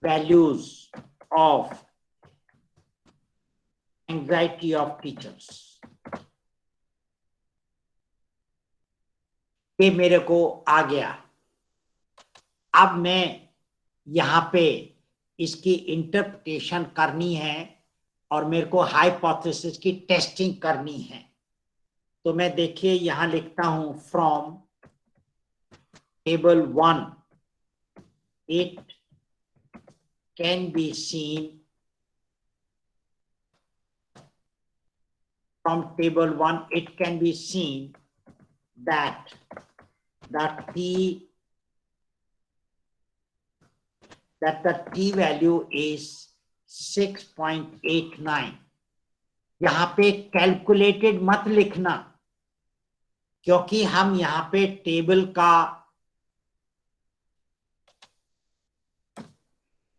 values of anxiety of teachers. ये मेरे को आ गया. अब मैं यहाँ पे इसकी इंटरप्रिटेशन करनी है और मेरे को हाइपोथेसिस की टेस्टिंग करनी है. तो मैं देखिए यहाँ लिखता हूं from Table 1, it can be seen from table 1, it can be seen that the t value is 6.89. यहाँ पे कैलकुलेटेड मत लिखना, क्योंकि हम यहाँ पे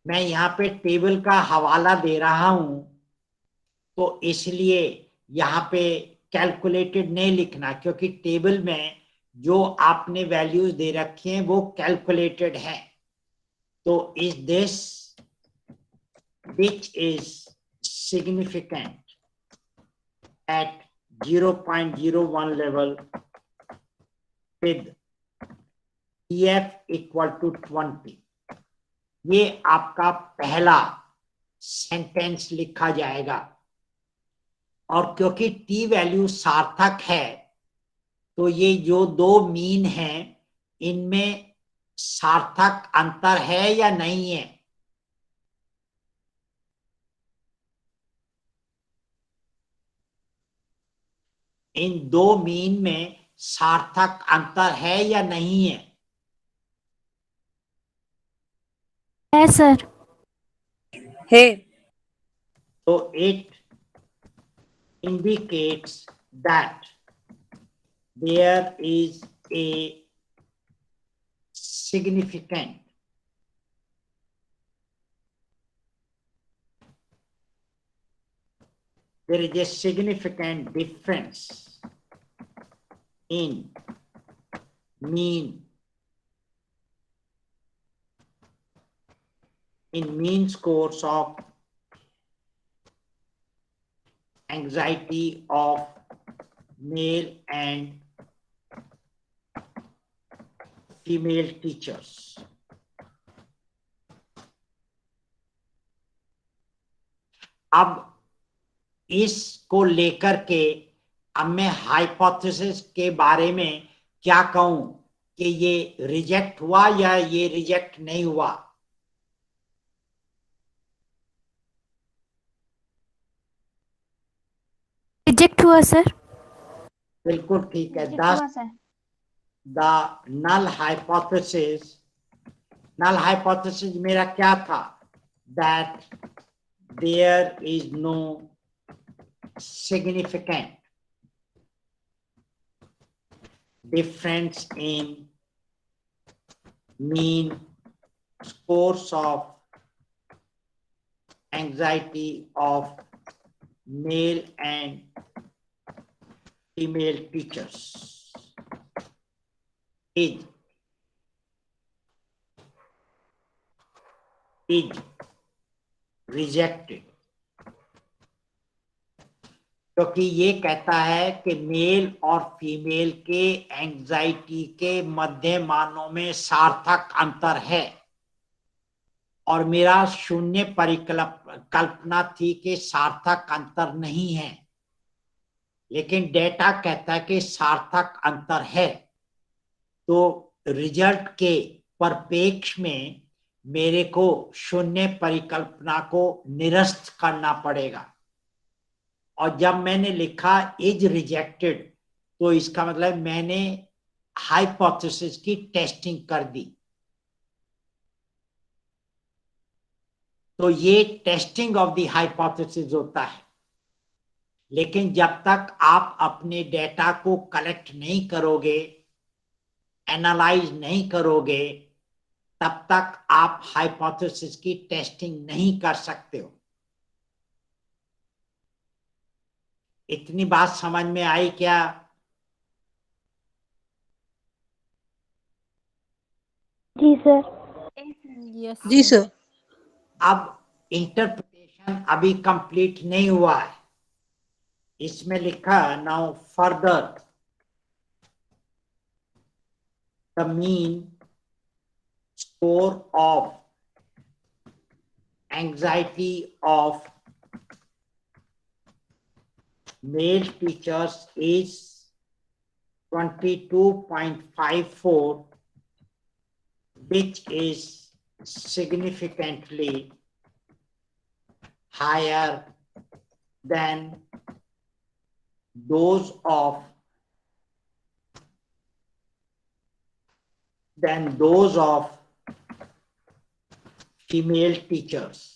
मैं यहाँ पे टेबल का हवाला दे रहा हूं, तो इसलिए यहाँ पे कैलकुलेटेड नहीं लिखना, क्योंकि टेबल में जो आपने वैल्यूज दे रखी हैं वो कैलकुलेटेड है। तो is this which is significant at 0.01 level with EF equal to 20। ये आपका पहला सेंटेंस लिखा जाएगा। और क्योंकि टी वैल्यू सार्थक है, तो ये जो दो मीन हैं इनमें सार्थक अंतर है या नहीं है? इन दो मीन में सार्थक अंतर है या नहीं है? है सर। है। So it indicates that there is a significant difference in mean scores of anxiety of male and female teachers। अब इसको लेकर के अब मैं हाइपोथेसिस के बारे में क्या कहूं कि ये रिजेक्ट हुआ या ये रिजेक्ट नहीं हुआ? रिजेक्ट हुआ सर। बिल्कुल ठीक है। द नल हाइपोथेसिस मेरा क्या था? That there is no significant difference in mean scores of anxiety of male and female teachers is rejected, क्योंकि ये कहता है कि मेल और फीमेल के एंजाइटी के मध्य मानों में सार्थक अंतर है, और मेरा शून्य परिकल्पना थी कि सार्थक अंतर नहीं है, लेकिन डेटा कहता है कि सार्थक अंतर है। तो रिजल्ट के परिप्रेक्ष्य में मेरे को शून्य परिकल्पना को निरस्त करना पड़ेगा। और जब मैंने लिखा इज रिजेक्टेड, तो इसका मतलब मैंने हाइपोथेसिस की टेस्टिंग कर दी। तो ये टेस्टिंग ऑफ द हाइपोथेसिस होता है। लेकिन जब तक आप अपने डेटा को कलेक्ट नहीं करोगे, एनालाइज नहीं करोगे, तब तक आप हाइपोथेसिस की टेस्टिंग नहीं कर सकते हो। इतनी बात समझ में आई क्या? जी सर। जी सर। अब इंटरप्रिटेशन अभी कंप्लीट नहीं हुआ है। इसमें लिखा now further the mean score of anxiety of male teachers is 22.54, which is significantly higher than those of than those of female teachers.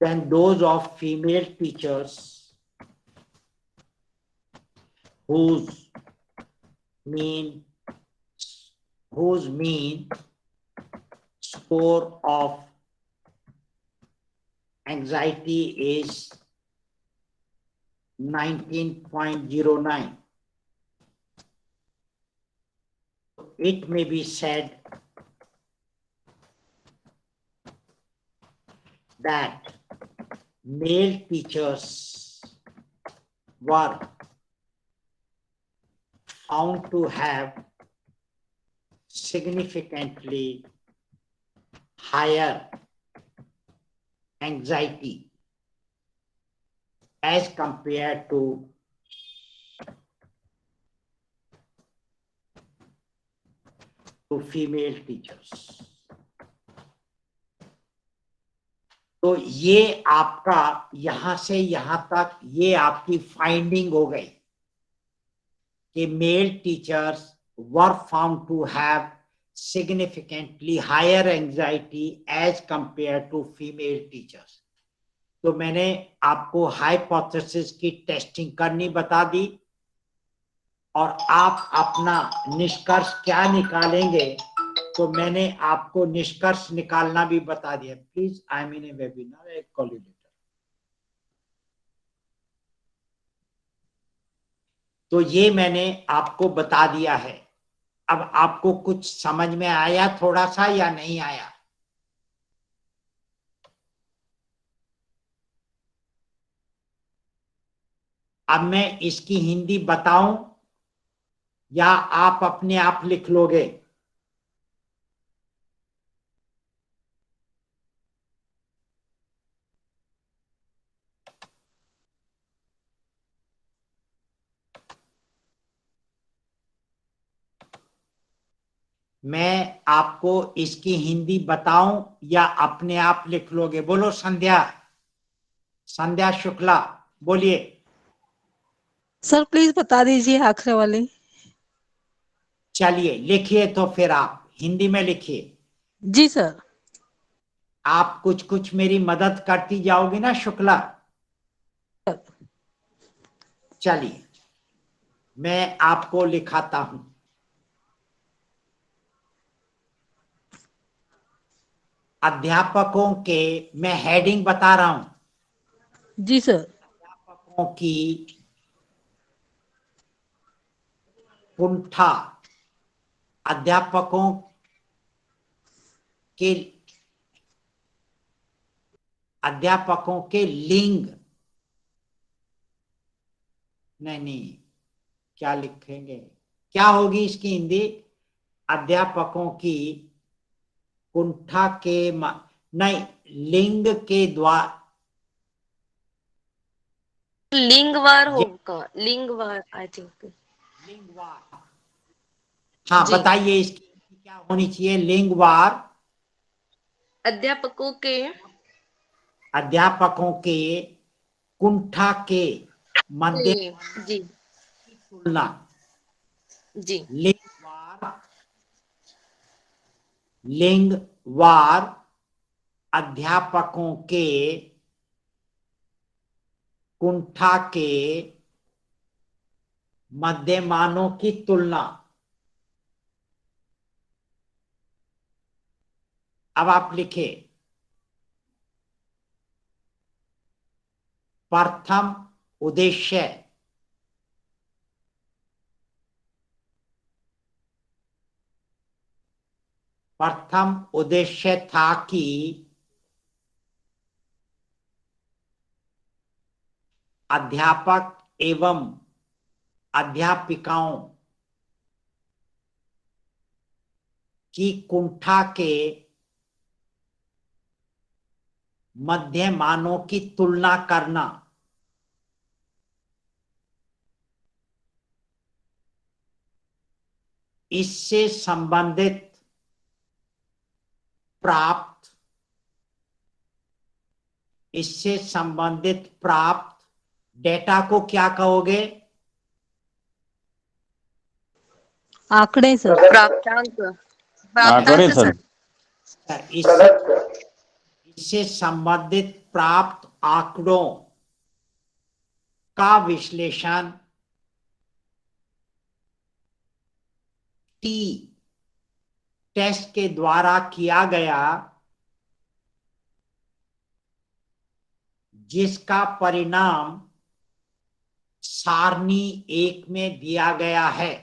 Than those of female teachers whose mean score of anxiety is 19.09. It may be said that male teachers were found to have significantly higher anxiety as compared to female teachers. तो ये आपका यहां से यहां तक ये आपकी finding हो गई कि male teachers were found to have significantly higher anxiety as compared to female teachers. तो मैंने आपको हाइपोथेसिस की टेस्टिंग करनी बता दी और आप अपना निष्कर्ष क्या निकालेंगे तो मैंने आपको निष्कर्ष निकालना भी बता दिया. Please I am in A webinar, एक कॉलिडेटर. तो ये मैंने आपको बता दिया है. अब आपको कुछ समझ में आया थोड़ा सा या नहीं आया? अब मैं इसकी हिंदी बताऊं या आप अपने आप लिख लोगे? मैं आपको इसकी हिंदी बताऊं या अपने आप लिख लोगे? बोलो संध्या, संध्या शुक्ला बोलिए. सर प्लीज बता दीजिए आखिरी वाली. चलिए लिखिए तो फिर आप हिंदी में लिखिए. जी सर. आप कुछ कुछ मेरी मदद करती जाओगी ना शुक्ला? चलिए मैं आपको लिखाता हूं. अध्यापकों के, मैं हेडिंग बता रहा हूं. जी सर. अध्यापकों की कुंठा, अध्यापकों के लिंग, नहीं क्या लिखेंगे, क्या होगी इसकी हिंदी? अध्यापकों की कुंठा के नहीं, लिंग के द्वारा, लिंगवार होगा, लिंगवार आई थिंक. लिंगवार. हाँ बताइए इसकी क्या होनी चाहिए? लिंगवार. अध्यापकों के कुंठा के मध्य जी तुलना. जी. लिंगवार अध्यापकों के कुंठा के मध्यमानों की तुलना. अब आप लिखे प्रथम उद्देश्य. प्रथम उद्देश्य था कि अध्यापक एवं अध्यापिकाओं की कुंठा के मध्यमानों की तुलना करना. इससे संबंधित प्राप्त, इससे संबंधित प्राप्त डेटा को क्या कहोगे? आंकड़े सर। प्राप्तांक आंकड़े प्राप्तांक सर। सर। इससे संबंधित प्राप्त आंकड़ों का विश्लेषण टी टेस्ट के द्वारा किया गया, जिसका परिणाम सारणी 1 में दिया गया है।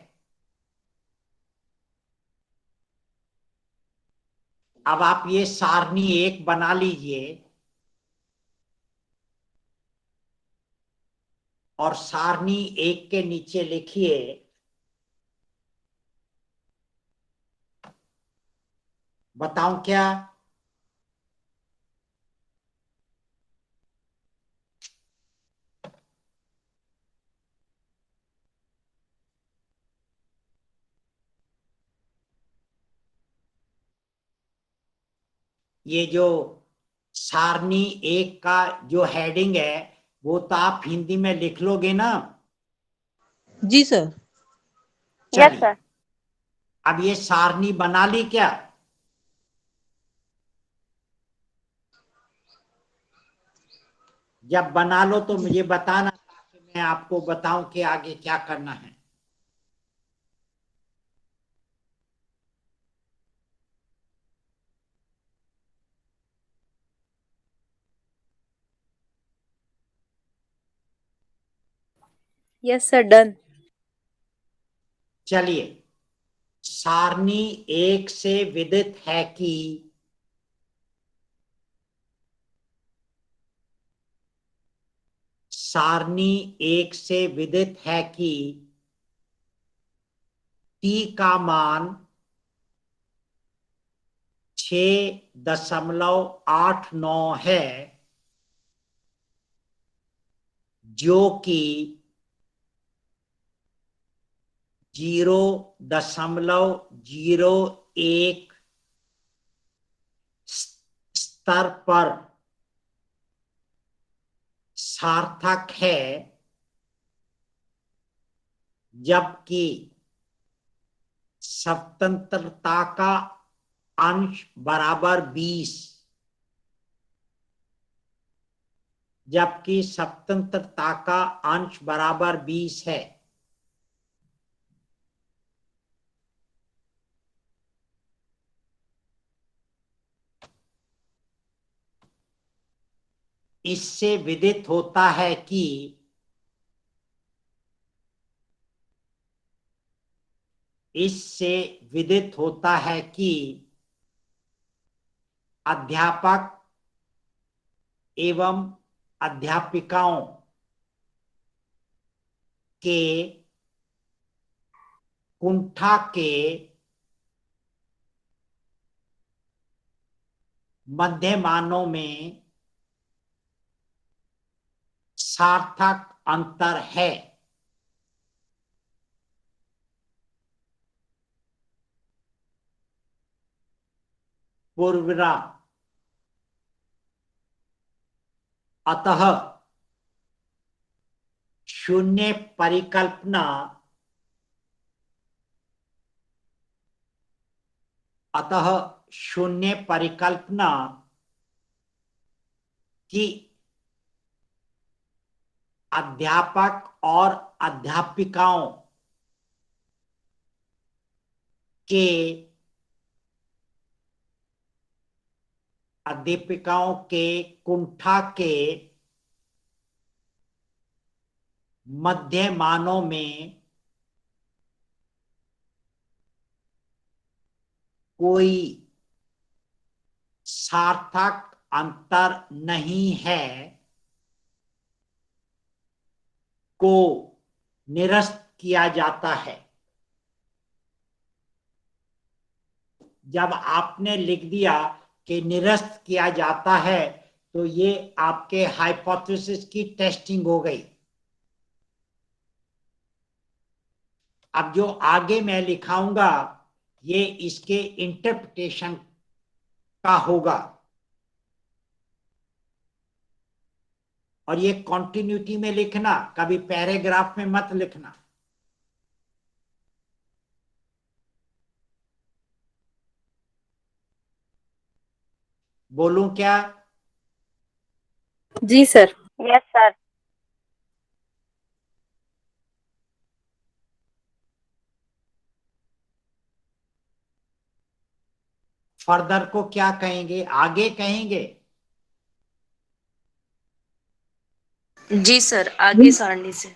अब आप ये सारणी 1 बना लीजिए और सारणी 1 के नीचे लिखिए बताऊं क्या? ये जो सारणी 1 का जो हेडिंग है वो तो आप हिंदी में लिख लोगे ना? जी सर। Yes sir. अब ये सारणी बना ली क्या? जब बना लो तो मुझे बताना ताकि मैं आपको बताऊं कि आगे क्या करना है। Yes sir, done. चलिए, सारणी 1 से विदित है कि सारणी 1 से विदित है कि t का मान 6.89 है, जो कि 0.01 स्तर पर सार्थक है, जबकि स्वतंत्रता का अंश बराबर 20, जबकि स्वतंत्रता का अंश बराबर 20 है। इससे विदित होता है कि अध्यापक एवं अध्यापिकाओं के कुंठा के मध्यमानों में सार्थक अंतर है। पूर्वरा अतः शून्य परिकल्पना कि अध्यापक और अध्यापिकाओं के कुंठा के मध्यमानों में कोई सार्थक अंतर नहीं है को निरस्त किया जाता है। जब आपने लिख दिया कि निरस्त किया जाता है तो ये आपके हाइपोथेसिस की टेस्टिंग हो गई। अब जो आगे मैं लिखाऊंगा ये इसके इंटरप्रिटेशन का होगा। और ये कॉन्टिन्यूटी में लिखना, कभी पैराग्राफ में मत लिखना। बोलूं क्या? जी सर। Yes sir. फर्दर को क्या कहेंगे, आगे कहेंगे? जी सर, आगे सारणी से।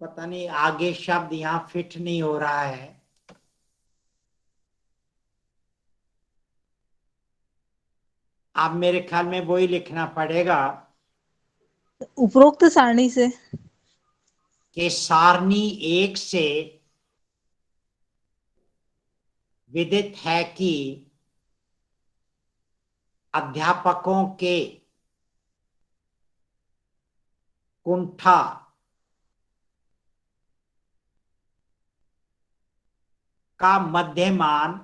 पता नहीं, आगे शब्द यहाँ फिट नहीं हो रहा है। अब मेरे ख्याल में वही लिखना पड़ेगा उपरोक्त सारणी से। कि सारणी 1 से विदित है कि अध्यापकों के कुंठा का मध्यमान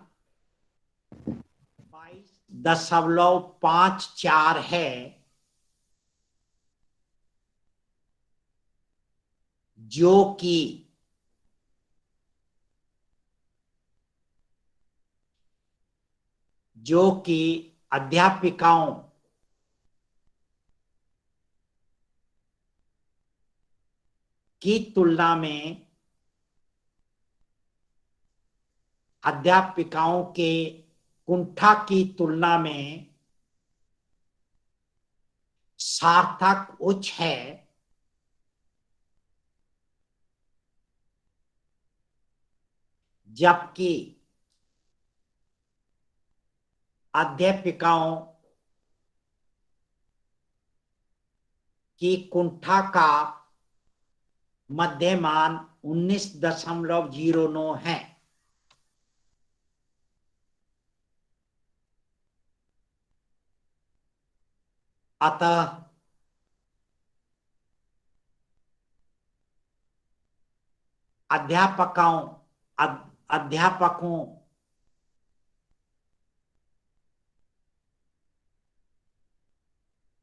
22.54 है, जो कि अध्यापिकाओं की तुलना में अध्यापिकाओं के कुंठा की तुलना में सार्थक उच्च है, जबकि अध्यापिकाओं की कुंठा का मध्यमान 19.09 है। अतः अध्यापकों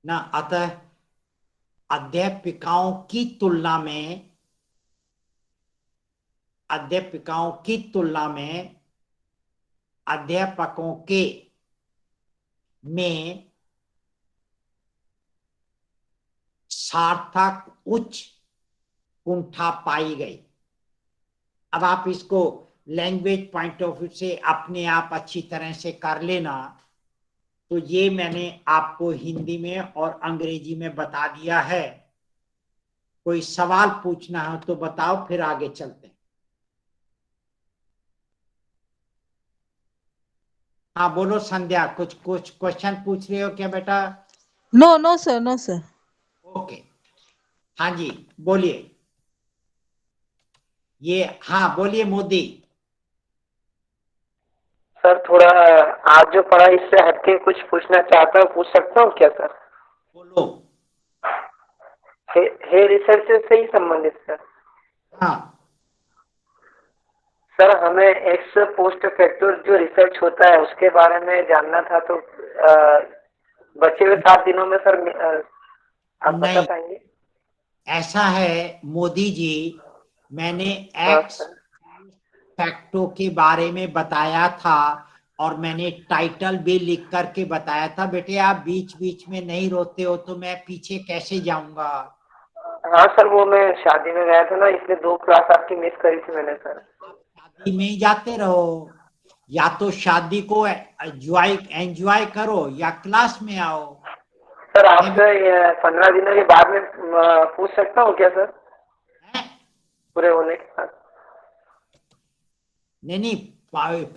न अतः अध्यापिकाओं की तुलना में अध्यापकों के में सार्थक उच्च कुंठा पाई गई। अब आप इसको लैंग्वेज पॉइंट ऑफ व्यू से अपने आप अच्छी तरह से कर लेना। तो ये मैंने आपको हिंदी में और अंग्रेजी में बता दिया है। कोई सवाल पूछना हो तो बताओ, फिर आगे चलते हैं। हाँ बोलो संध्या, कुछ क्वेश्चन पूछ रहे हो क्या बेटा? No no sir, no sir. Okay, हाँ जी बोलिए। हाँ बोलिए मोदी। सर थोड़ा आज जो पढ़ा इससे हटके कुछ पूछना चाहता हूँ, पूछ सकता हूँ क्या सर? बोलो। हे रिसर्च से ही संबंधित सर। हाँ सर हमें एक्स पोस्ट फैक्टर जो रिसर्च होता है उसके बारे में जानना था, तो बचे हुए 7 दिनों में सर आप बता पाएंगे? ऐसा है मोदी जी, मैंने एक्स फैक्टो के बारे में बताया था और मैंने टाइटल भी लिख करके बताया था। बेटे आप बीच बीच में नहीं रोते हो तो मैं पीछे कैसे जाऊंगा? हाँ सर, वो मैं शादी में गया था ना, इसलिए 2 क्लास आपकी मिस करी थी मैंने सर। शादी में ही जाते रहो, या तो शादी को एंजॉय करो या क्लास में आओ। सर आपसे 15 दिनों के बाद में पूछ सकता हूँ क्या सर, पूरे होने के बाद? नहीं,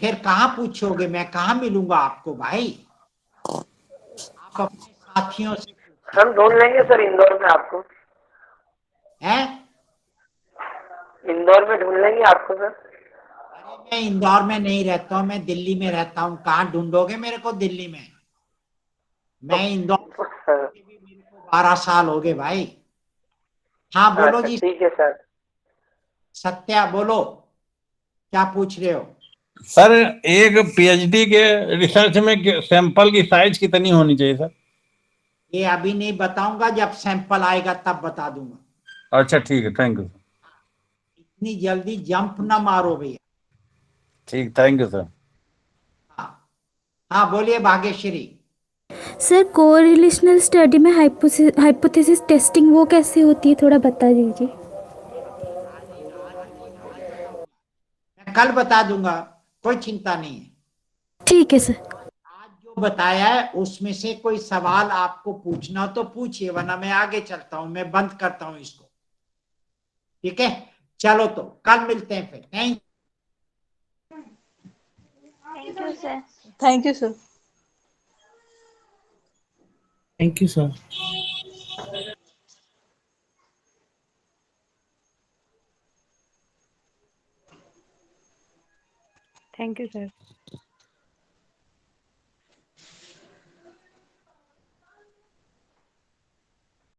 फिर कहाँ पूछोगे? मैं कहाँ मिलूंगा आपको भाई? आप अपने साथियों से हम ढूंढ लेंगे सर इंदौर में आपको। हैं? इंदौर में ढूंढ लेंगे आपको सर। अरे मैं इंदौर में नहीं रहता हूँ, मैं दिल्ली में रहता हूँ। कहाँ ढूंढोगे मेरे को दिल्ली में? मैं इंदौर 12 साल हो गए भाई। हाँ बोलो जी। ठीक है सर। सत्या बोलो, क्या पूछ रहे हो? सर एक पीएचडी के रिसर्च में सैंपल की साइज कितनी होनी चाहिए सर? ये अभी नहीं बताऊंगा, जब सैंपल आएगा तब बता दूंगा। अच्छा ठीक है, थैंक यू। इतनी जल्दी जंप ना मारो भैया। ठीक, थैंक यू सर। हाँ बोलिए भाग्यश्री। सर कोरिलेशनल स्टडी में हाइपोथेसिस टेस्टिंग वो कैसे होती है, थोड़ा बता दीजिए। मैं कल बता दूंगा, कोई चिंता नहीं है। ठीक है सर। जो बताया है उसमें से कोई सवाल आपको पूछना हो तो पूछिए, वरना मैं आगे चलता हूं, मैं बंद करता हूं इसको। ठीक है, चलो तो कल मिलते हैं फिर। Thank you sir. Thank you sir. Thank you sir. Thank you sir.